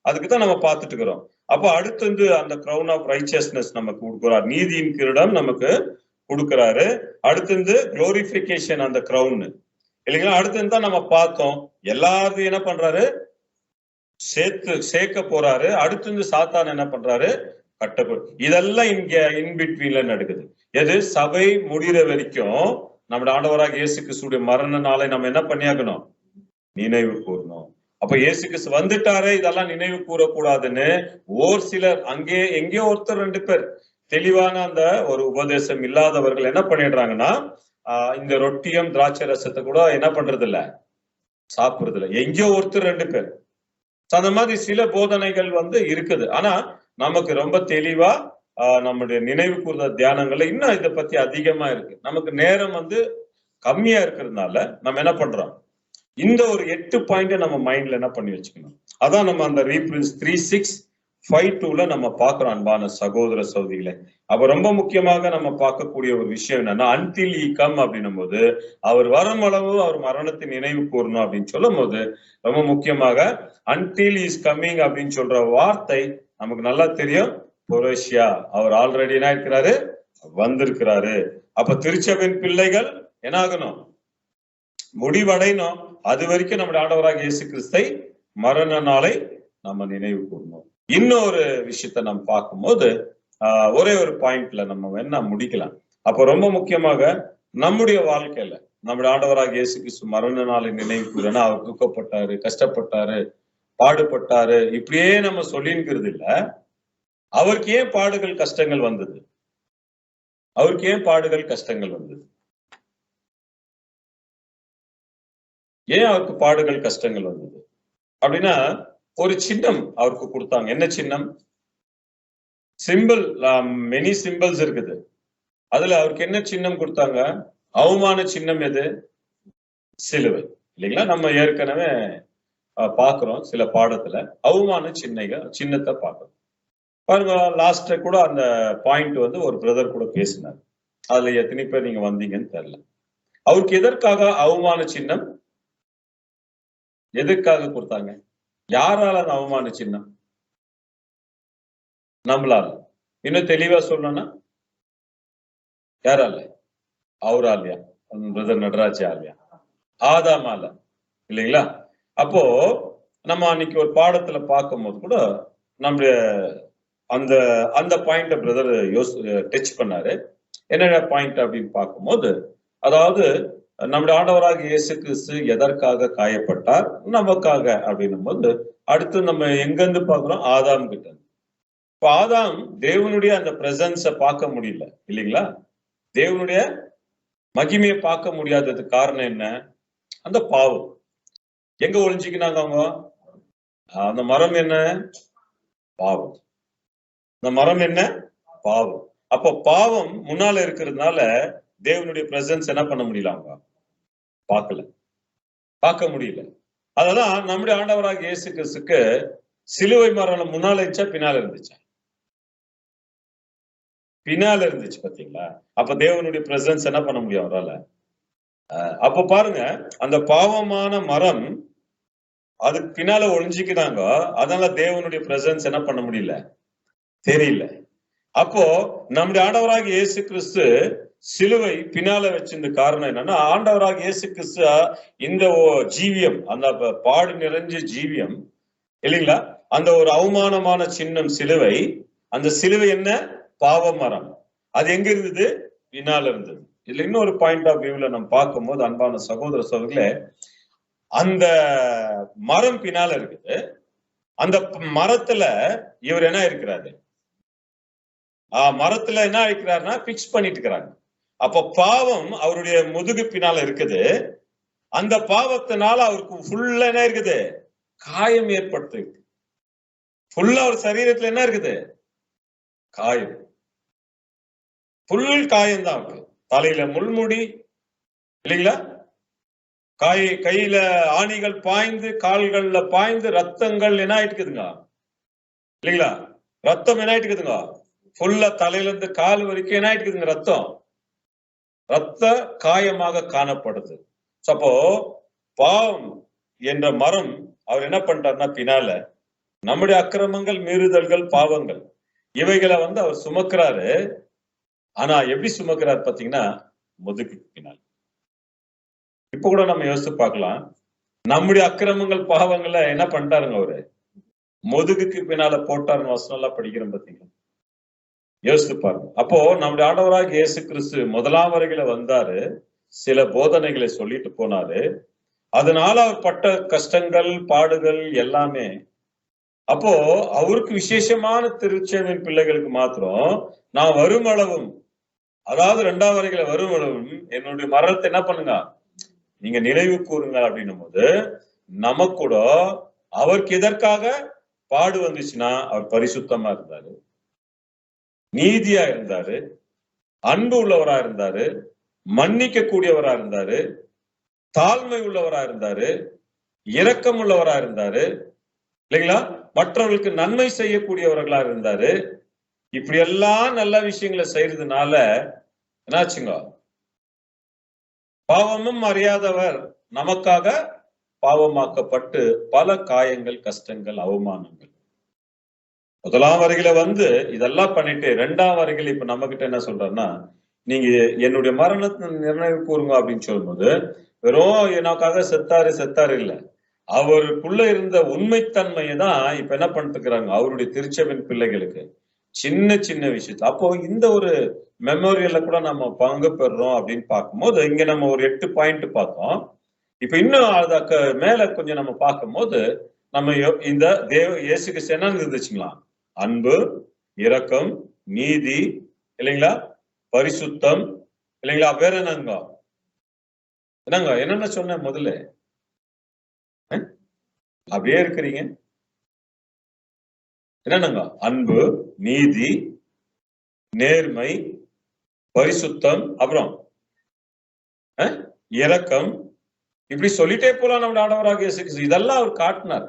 அதுக்குதான் நம்ம பார்த்துட்டு இருக்கிறோம். அப்போ அடுத்து அந்த கிரவுன் ஆஃப் ரைச்சியஸ்னஸ் நமக்கு கொடுக்கிறார், நீதியின் கிரீடம் நமக்கு கொடுக்கிறாரு. அடுத்து குளோரிபிகேஷன் அந்த கிரவுன் இல்லைங்களா. அடுத்து தான் நம்ம பார்த்தோம், எல்லாத்தையும் என்ன பண்றாரு, சேர்க்க போறாரு. அடுத்து சாத்தான் என்ன பண்றாரு, இதெல்லாம் இங்க இன்பிட்வீன்ல நடக்குது. எது, சபை முடிகிற வரைக்கும் நம்முடைய ஆண்டவராக இயேசு கிறிஸ்துடைய மரண நாளை நம்ம என்ன பண்ணியாகணும், நினைவு கூறணும். அப்ப இயேசு கிறிஸ்து வந்துட்டாரு, இதெல்லாம் நினைவு கூறக்கூடாதுன்னு ஓர் சிலர், அங்கே எங்கேயோ ஒருத்தர் 2 பேர் தெளிவான அந்த ஒரு உபதேசம் இல்லாதவர்கள் என்ன பண்ணிடுறாங்கன்னா, இந்த ரொட்டியும் திராட்சை ரசத்தை கூட என்ன பண்றது இல்ல, சாப்பிடுறது இல்ல. எங்கேயோ ஒருத்தர் 2 பேர். அந்த மாதிரி சில போதனைகள் இருக்குது. ஆனா நமக்கு ரொம்ப தெளிவா நம்முடைய நினைவு கூர்ந்த தியானங்கள்ல இன்னும் இதை பத்தி அதிகமா இருக்கு. நமக்கு நேரம் கம்மியா இருக்கிறதுனால நம்ம என்ன பண்றோம், இந்த ஒரு 8 பாயிண்ட் நம்ம மைண்ட்ல என்ன பண்ணி வச்சுக்கணும். அதான் நம்ம அந்த ரீப்ரின்ஸ் 3652ல நம்ம பார்க்கிறோம் அன்பான சகோதர சகோதரிகளே. அப்ப ரொம்ப முக்கியமாக நம்ம பார்க்கக்கூடிய ஒரு விஷயம் என்னன்னா, அன்டில் ஈ கம் அப்படின்னும் போது அவர் வரும் அளவு அவர் மரணத்தை நினைவு கூறணும் அப்படின்னு சொல்லும் போது ரொம்ப முக்கியமாக அன்டில் இஸ் கம்மிங் அப்படின்னு சொல்ற வார்த்தை நமக்கு நல்லா தெரியும். பொரோஷியா அவர் ஆல்ரெடி என்ன இருக்கிறாரு, வந்திருக்கிறாரு. அப்ப திருச்சபையின் பிள்ளைகள் என்ன ஆகணும், முடிவடையணும். அது வரைக்கும் நம்முடைய ஆண்டவராக இயேசு கிறிஸ்தை மரண நாளை நம்ம நினைவு கூறணும். இன்னொரு விஷயத்த நம்ம பார்க்கும்போது ஒரே ஒரு பாயிண்ட்ல நம்ம என்ன முடிக்கலாம். அப்போ ரொம்ப முக்கியமாக நம்முடைய வாழ்க்கையில நம்முடைய ஆண்டவராக இயேசு கிறிஸ்து மரண நாளை நினைவு கூறனா அவர் துக்கப்பட்டாரு, கஷ்டப்பட்டாரு, பாடுபட்டாரு, இப்படியே நம்ம சொல்லிங்கிறது இல்ல. அவருக்கு ஏன் பாடுகள் கஷ்டங்கள் வந்தது, அவருக்கு ஏன் பாடுகள் கஷ்டங்கள் வந்தது, ஏன் அவருக்கு பாடுகள் கஷ்டங்கள் வந்தது அப்படின்னா ஒரு சின்னம் அவருக்கு கொடுத்தாங்க. என்ன சின்னம்? சிம்பிள், மெனி சிம்பிள்ஸ் இருக்குது. அதுல அவருக்கு என்ன சின்னம் கொடுத்தாங்க? அவமான சின்னம் எது? சிலுவை, இல்லைங்களா? நம்ம ஏற்கனவே பாக்குறோம் சில பாடத்துல அவமான சின்னத்தை பார்க்கறோம். பாருங்க, லாஸ்ட் கூட அந்த பாயிண்ட் ஒரு பிரதர் கூட பேசினார். அதுல எத்தனை பேர் நீங்க வந்தீங்கன்னு தெரியல. அவருக்கு எதற்காக அவமான சின்னம், எதற்காக கொடுத்தாங்க? யாரால அந்த அவமான சின்னம்? நம்மளால. இன்னும் தெளிவா சொல்லணும்னா யாரால? அவராலையா? பிரதர் நடராஜ் ஆலையா? ஆதாமால, இல்லைங்களா? அப்போ நம்ம அன்னைக்கு ஒரு பாடத்துல பார்க்கும்போது கூட நம்முடைய அந்த அந்த பாயிண்ட பிரதர் டச் பண்ணாரு. என்னென்ன பாயிண்ட் அப்படின்னு பார்க்கும்போது, அதாவது நம்முடைய ஆண்டவராக இயேசு கிறிஸ்து எதற்காக காயப்பட்டார்? நமக்காக அப்படின்னும் போது அடுத்து நம்ம எங்கிருந்து பார்க்கிறோம்? ஆதாம் கிட்ட. இப்ப ஆதாம் தேவனுடைய அந்த பிரசன்ஸ பார்க்க முடியல, இல்லைங்களா? தேவனுடைய மகிமையை பார்க்க முடியாததுக்கு காரணம் என்ன? அந்த பாவம். எங்க ஒளிஞ்சுக்கினாங்க அவங்க? அந்த மரம் என்ன? பாவம். அந்த மரம் என்ன? பாவம். அப்ப பாவம் முன்னால இருக்கிறதுனால தேவனுடைய பிரசன்ஸ் என்ன பண்ண முடியல, அவங்க பார்க்க முடியல. அதெல்லாம் நம்முடைய ஆண்டவராக இயேசு கிறிஸ்துக்கு சிலுவை மரணம் முன்னால இருந்துச்சா பின்னால இருந்துச்சா? பின்னால இருந்துச்சு, பாத்தீங்களா? அப்ப தேவனுடைய பிரசன்ஸ் என்ன பண்ண முடியும் அவரால? அப்ப பாருங்க, அந்த பாவமான மரம் அதுக்கு பின்னால ஒளிஞ்சுக்கிறாங்க. அதனால தேவனுடைய பிரசன்ஸ் என்ன பண்ண முடியல, தெரியல. அப்போ நம்முடைய ஆண்டவராக இயேசு கிறிஸ்து சிலுவை பின்னால வச்சிருந்த காரணம் என்னன்னா, ஆண்டவராக இயேசு கிறிஸ்து இந்த ஜீவியம், அந்த பாடு நிறைஞ்ச ஜீவியம், இல்லைங்களா? அந்த ஒரு அவமானமான சின்னம் சிலுவை. அந்த சிலுவை என்ன? பாவ மரம். அது எங்க இருந்தது? பின்னால இருந்தது. இதுல இன்னொரு பாயிண்ட் ஆஃப் வியூல நம்ம பார்க்கும்போது அன்பான சகோதர சகோதரிகளே, அந்த மரம் பின்னால இருக்குது. அந்த மரத்துல இவர் என்ன இருக்கிறாரு? மரத்துல என்ன இருக்கிறாருன்னா பிக்ஸ் பண்ணிட்டு இருக்கிறாங்க. அப்ப பாவம் அவருடைய முதுகு பின்னால இருக்குது. அந்த பாவத்தினால அவருக்கு ஃபுல்லா என்ன இருக்குது? காயம் ஏற்படுத்து. ஃபுல்லா அவர் சரீரத்துல என்ன இருக்குது? காயம். புல் காயம் தான் அவருக்கு. தலையில முள்முடி, இல்லைங்களா? கையில ஆணிகள் பாய்ந்து, கால்கள்ல பாய்ந்து, ரத்தங்கள் என்ன ஆயிட்டுக்குதுங்க, இல்லைங்களா? ரத்தம் என்ன ஆயிட்டுக்குதுங்க, ஃபுல்லா தலையில இருந்து கால் வரைக்கும் என்ன ஆயிட்டுக்குதுங்க, ரத்த காயமாக காணப்படுது. அப்போ பாவம் என்ற மரம் அவர் என்ன பண்றாருன்னா பின்னால நம்முடைய அக்கிரமங்கள், மீறுதல்கள், பாவங்கள் இவைகளை அவர் சுமக்கிறாரு. ஆனா எப்படி சுமக்கிறார் பாத்தீங்கன்னா, முதுகுக்கு பின்னால். இப்ப கூட நம்ம யோசிச்சு பார்க்கலாம், நம்முடைய அக்கிரமங்கள், பாவங்களை என்ன பண்ணிட்டாருங்க அவரு? முதுகுக்கு பின்னால போட்டாருன்னு வசனம் எல்லாம் படிக்கிறோம், பாத்தீங்களா? யோசித்து பாருங்க. அப்போ நம்முடைய ஆண்டவராக இயேசு கிறிஸ்து முதலாம் வருகையில வந்தாரு, சில போதனைகளை சொல்லிட்டு போனாரு. அதனால அவர் பட்ட கஷ்டங்கள், பாடுகள் எல்லாமே. அப்போ அவருக்கு விசேஷமான திருச்சபையின் பிள்ளைகளுக்கு மாத்திரம் நான் வரும் அளவும், அதாவது 2ஆம் வருகையில வரும் அளவும் என்னுடைய மரணத்தை என்ன பண்ணுங்க, நீங்க நினைவு கூறுங்க அப்படின்னும் போது நமக்கு கூட அவருக்கு எதற்காக பாடு வந்துச்சுன்னா அவர் பரிசுத்தமா இருந்தாரு. நீதியா இருந்தாரு, அன்பு உள்ளவரா இருந்தாரு, மன்னிக்க கூடியவரா இருந்தாரு, தாழ்மை உள்ளவரா இருந்தாரு, இரக்கம் உள்ளவரா இருந்தாரு, இல்லைங்களா? மற்றவர்களுக்கு நன்மை செய்யக்கூடியவர்களா இருந்தாரு. இப்படி எல்லாம் நல்ல விஷயங்களை செய்யறதுனால என்னாச்சுங்க? பாவமும் அறியாதவர் நமக்காக பாவமாக்கப்பட்டு பல காயங்கள், கஷ்டங்கள், அவமானங்கள். முதலாம் வரிகளை இதெல்லாம் பண்ணிட்டு 2ஆம் வரிகள் இப்ப நம்ம கிட்ட என்ன சொல்றாருன்னா, நீங்க என்னுடைய மரணத்தை நிர்ணயம் கூறுங்க அப்படின்னு சொல்லும்போது, வெறும் எனக்காக செத்தாரு இல்ல. அவருக்குள்ள இருந்த உண்மைத்தன்மையை தான் இப்ப என்ன பண்ணிட்டு இருக்கிறாங்க அவருடைய திருச்செவின் பிள்ளைகளுக்கு. சின்ன சின்ன விஷயத்த அப்போ இந்த ஒரு மெமோரியல்ல கூட நம்ம பங்கு பெறுறோம் அப்படின்னு பார்க்கும்போது, இங்க நம்ம ஒரு 8 பாயிண்ட் பார்த்தோம். இப்ப இன்னும் அதுக்கு மேல கொஞ்சம் நம்ம பார்க்கும்போது, நம்ம இந்த இயேசு கிறிஸ்து என்ன இருந்துச்சுங்களா? அன்பு, இரக்கம், நீதி, இல்லைங்களா? பரிசுத்தம், இல்லைங்களா? வேற என்னங்க? என்னென்ன சொன்ன முதல்ல? அப்படியே இருக்கிறீங்க. என்னங்க? அன்பு, நீதி, நேர்மை, பரிசுத்தம், அப்புறம் இரக்கம், இப்படி சொல்லிட்டே போலாம் நம்ம ஆண்டவராக இயேசு கிறிஸ்து. இதெல்லாம் அவர் காட்டினார்.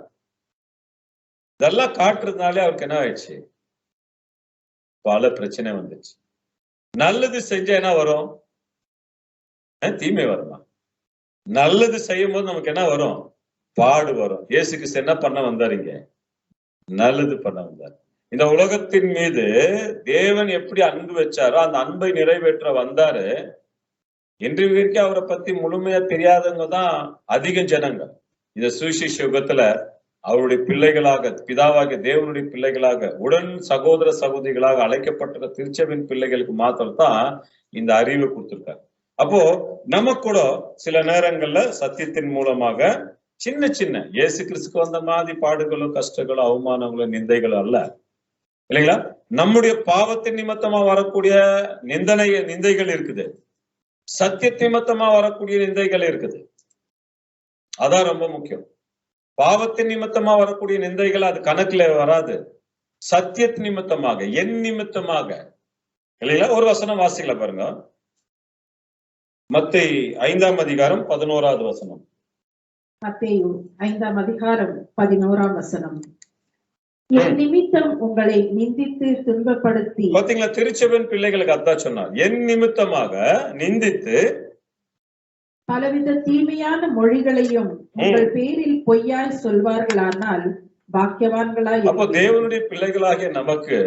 இதெல்லாம் காட்டுறதுனாலே அவருக்கு என்ன ஆயிடுச்சு? பல பிரச்சனை வந்துச்சு. நல்லது செஞ்சா என்ன வரும்? தீமை வருமா? நல்லது செய்யும் போது நமக்கு என்ன வரும்? பாடு வரும். இயேசு கிறிஸ்து என்ன பண்ண வந்தாருங்க? நல்லது பண்ண வந்தார். இந்த உலகத்தின் மீது தேவன் எப்படி அன்பு வச்சாரோ அந்த அன்பை நிறைவேற்ற வந்தாரு. இன்று வரைக்கும் அவரை பத்தி முழுமையா தெரியாதவங்க தான் அதிக ஜனங்க. இந்த சுவிசேஷ யுகத்துல அவருடைய பிள்ளைகளாக, பிதாவாகிய தேவனுடைய பிள்ளைகளாக, உடன் சகோதர சகோதரிகளாக அழைக்கப்பட்ட திருச்செவின் பிள்ளைகளுக்கு மாத்திரம் தான் இந்த அறிவை கொடுத்திருக்காரு. அப்போ நமக்கு கூட சில நேரங்கள்ல சத்தியத்தின் மூலமாக சின்ன சின்ன இயேசு கிறிஸ்துக்கு வந்த மாதிரி பாடுகளோ, கஷ்டங்களோ, அவமானங்களோ, நிந்தைகளோ அல்ல, இல்லைங்களா? நம்முடைய பாவத்தின் நிமித்தமா வரக்கூடிய நிந்தைகள் இருக்குது. சத்திய நிமித்தமா வரக்கூடிய நிந்தைகள் இருக்குது. அதான் ரொம்ப முக்கியம். பாவத்தின் நிமித்தமா வரக்கூடிய நிந்தைகள் அது கணக்குல வராது. சத்திய நிமித்தமாக, என் நிமித்தமாக, இல்லைங்களா? ஒரு வசனம் வாசிக்கல பாருங்க. மத்தேயு 5ஆம் அதிகாரம் 11வது வசனம். மத்தேயு 5ஆம் அதிகாரம் 11ஆம் வசனம். என் நிமித்தம் உங்களை நிந்தித்து துன்பப்படுத்தி. பாத்தீங்களா? திருச்செவின் பிள்ளைகளுக்கு அதான் சொன்னார். என் நிமித்தமாக நிந்தித்து பலவித தீமையான மொழிகளையும் உங்கள் பேரில் பொய்யாய் சொல்வார்களானால் பாக்கியவான்களாய். அப்போ தேவனுடைய பிள்ளைகளாகிய நமக்கு,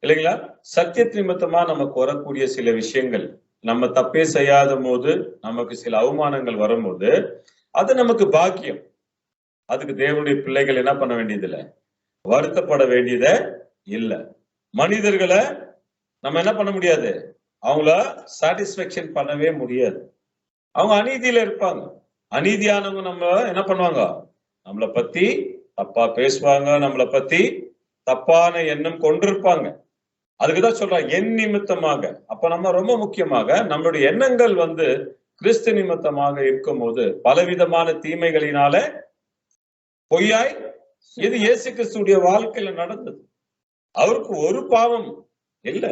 இல்லைங்களா, சத்திய நிமித்தமா நமக்கு வரக்கூடிய சில விஷயங்கள், நம்ம தப்பே செய்யாத போது நமக்கு சில அவமானங்கள் வரும்போது அது நமக்கு பாக்கியம். அதுக்கு தேவனுடைய பிள்ளைகள் என்ன பண்ண வேண்டியது இல்லை, வருத்தப்பட வேண்டியத இல்ல. மனிதர்களை நம்ம என்ன பண்ண முடியாது, அவங்கள சாட்டிஸ்பேக்ஷன் பண்ணவே முடியாது. அவங்க அநீதியில இருப்பாங்க. அநீதியானவங்க நம்ம என்ன பண்ணுவாங்க, நம்மளை பத்தி தப்பா பேசுவாங்க, நம்மளை பத்தி தப்பான எண்ணம் கொண்டிருப்பாங்க. அதுக்குதான் சொல்றாங்க என் நிமித்தமாக. அப்ப நம்ம ரொம்ப முக்கியமாக நம்மளுடைய எண்ணங்கள் கிறிஸ்து நிமித்தமாக இருக்கும் போது பலவிதமான தீமைகளினால பொய்யாய், இது இயேசு கிறிஸ்துடைய வாழ்க்கையில நடந்தது. அவருக்கு ஒரு பாவம் இல்ல.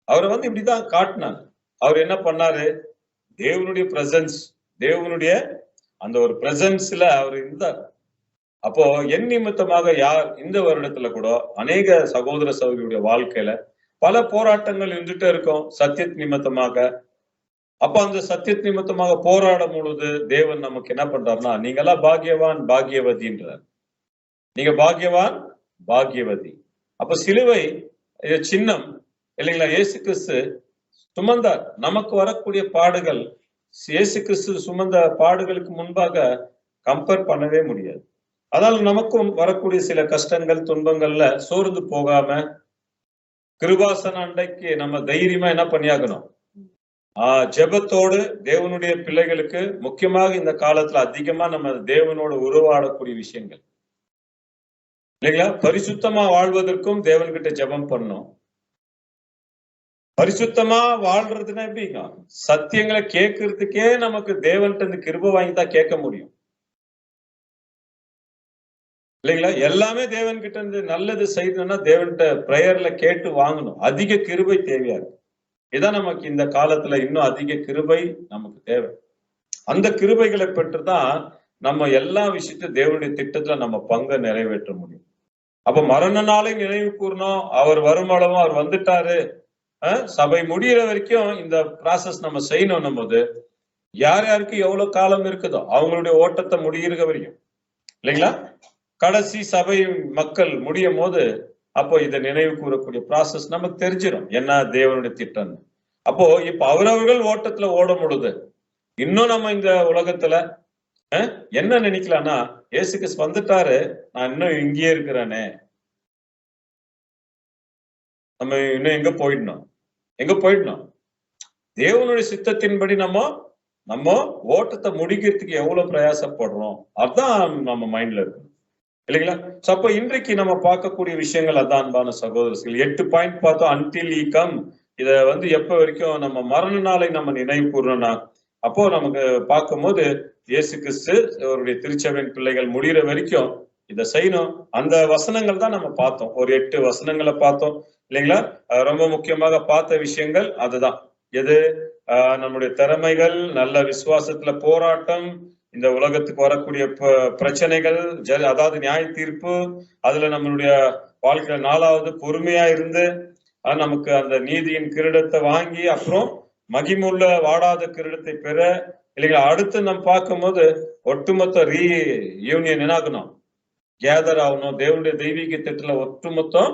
அவரை இப்படிதான் காட்டினாங்க. அவர் என்ன பண்ணாரு, தேவனுடைய பிரசன்ஸ், தேவனுடைய அந்த ஒரு பிரசன்ஸ்ல அவர் இருந்தார். அப்போ என் நிமித்தமாக யார் இந்த வருடத்துல கூட அநேக சகோதர சகோதரியுடைய வாழ்க்கையில பல போராட்டங்கள் இருந்துட்டே இருக்கும் சத்திய நிமித்தமாக. அப்ப அந்த சத்திய நிமித்தமாக போராடும் பொழுது தேவன் நமக்கு என்ன பண்றாருன்னா, நீங்கெல்லாம் பாக்கியவான் பாக்கியவதின்றார். நீங்க பாக்கியவான் பாக்கியவதி. அப்ப சிலுவை சின்னம், இல்லைங்களா, இயேசு கிறிஸ்து சுமந்தார். நமக்கு வரக்கூடிய பாடுகள் இயேசு கிறிஸ்து சுமந்த பாடுகளுக்கு முன்பாக கம்பேர் பண்ணவே முடியாது. அதனால நமக்கும் வரக்கூடிய சில கஷ்டங்கள், துன்பங்கள்ல சோர்ந்து போகாம கிருபாசன அண்டைக்கு நம்ம தைரியமா என்ன பண்ணியாகணும், ஜெபத்தோடு தேவனுடைய பிள்ளைகளுக்கு முக்கியமாக இந்த காலத்துல அதிகமா நம்ம தேவனோடு உருவாடக்கூடிய விஷயங்கள், இல்லைங்களா, பரிசுத்தமா வாழ்வதற்கும் தேவன்கிட்ட ஜெபம் பண்ணணும். பரிசுத்தமா வாழ்றதுன்னா எப்படிங்க, சத்தியங்களை கேட்கறதுக்கே நமக்கு தேவன்கிட்ட இந்த கிருபை வாங்கி தான் கேட்க முடியும். இல்லைங்களா? எல்லாமே தேவன் கிட்ட இருந்து நல்லது செய்யணும்னா தேவன்கிட்ட பிரேயர்ல கேட்டு வாங்கணும். அதிக கிருபை தேவையா இருக்கு. இதான் நமக்கு இந்த காலத்துல இன்னும் அதிக கிருபை நமக்கு தேவை. அந்த கிருபைகளை பெற்றுதான் நம்ம எல்லா விஷயத்தையும் தேவனுடைய திட்டத்துல நம்ம பங்கை நிறைவேற்ற முடியும். அப்ப மரண நாளை நினைவு கூறணும். அவர் வருமளவும் அவர் வந்துட்டாரு. சபை முடிகிற வரைக்கும் இந்த ப்ராசஸ் நம்ம செய்யணும் போது யார் யாருக்கு எவ்வளவு காலம் இருக்குதோ அவங்களுடைய ஓட்டத்தை முடிகிற வரைக்கும், இல்லைங்களா? கடைசி சபை மக்கள் முடியும் போது அப்போ இதை நினைவு கூறக்கூடிய ப்ராசஸ் நமக்கு தெரிஞ்சிடும் என்ன தேவனுடைய திட்டம். அப்போ இப்ப அவரவர்கள் ஓட்டத்துல ஓடும் பொழுது இன்னும் நம்ம இந்த உலகத்துல என்ன நினைக்கலாம்னா, இயேசு கிறிஸ்து வந்துட்டாரு, நான் இன்னும் இங்கேயே இருக்கிறேனே, நம்ம இன்னும் எங்க போயிடணும் தேவனுடைய சித்தத்தின்படி நம்ம ஓட்டத்தை முடிக்கிறதுக்கு எவ்வளவு பிரயாசப்படுறோம் அதுதான் நம்ம மைண்ட்ல இருக்கு, இல்லைங்களா? சோ அப்ப இன்றைக்கு நம்ம பார்க்கக்கூடிய விஷயங்கள் அதான் அன்பான சகோதரர்கள். 8 பாயிண்ட் பார்த்தோம். அன்டில் ஈ கம், இத எப்ப வரைக்கும் நம்ம மரண நாளை நம்ம நினைவு கூறணும்னா, அப்போ நமக்கு பார்க்கும்போது இயேசு கிறிஸ்து அவருடைய திருச்சபையின் பிள்ளைகள் முடிகிற வரைக்கும் இதை செய்யணும். அந்த வசனங்கள் தான் நம்ம பார்த்தோம். ஒரு 8 வசனங்களை பார்த்தோம், இல்லைங்களா? ரொம்ப முக்கியமாக பார்த்த விஷயங்கள் அதுதான். எது? நம்முடைய திறமைகள், நல்ல விசுவாசத்துல போராட்டம், இந்த உலகத்துக்கு வரக்கூடிய பிரச்சனைகள், அதாவது நியாய தீர்ப்பு, அதுல நம்மளுடைய வாழ்க்கையில 4வது பொறுமையா இருந்து நமக்கு அந்த நீதியின் கிரீடத்தை வாங்கி அப்புறம் மகிமுள்ள வாடாத கிரீடத்தை பெற, இல்லைங்களா? அடுத்து நம்ம பார்க்கும்போது ஒட்டுமொத்த யூனியன் என்னாகணும், கேதர் ஆகணும். தேவனுடைய தெய்வீக திட்டத்துல ஒட்டுமொத்தம்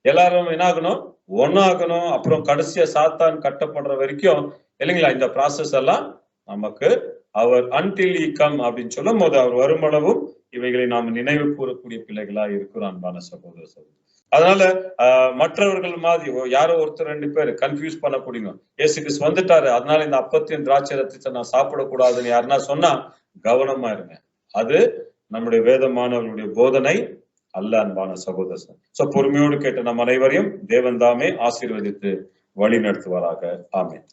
எல்லாரும் என்னாகணும், ஒன்னாகணும். அப்புறம் கடைசியா சாத்தான் கட்டப்படுற வரைக்கும், இல்லைங்களா? இந்த ப்ராசஸ் எல்லாம் நமக்கு அவர் அன்டில் ஈ கம் அப்படின்னு சொல்லும் போது அவர் வருமளவும் இவைகளை நாம் நினைவு கூறக்கூடிய பிள்ளைகளா இருக்கிறோம் அன்பான சகோதர சகோதரி. அதனால மற்றவர்கள் மாதிரி யாரோ ஒருத்தர் 2 பேர் கன்ஃபியூஸ் பண்ணக்கூடியங்க, இயேசு கிறிஸ்து வந்துட்டாரு அதனால இந்த அப்பத்தையும் திராட்சை ரசத்தை நான் சாப்பிடக்கூடாதுன்னு யாருன்னா சொன்னா கவனமா இருங்க. அது நம்முடைய வேதமானவர்களுடைய போதனை அல்ல அன்பான சகோதரர். சோ பொறுமையோடு கேட்ட நம் அனைவரையும் தேவன் தாமே ஆசீர்வதித்து வழி நடத்துவாராக. ஆமென்.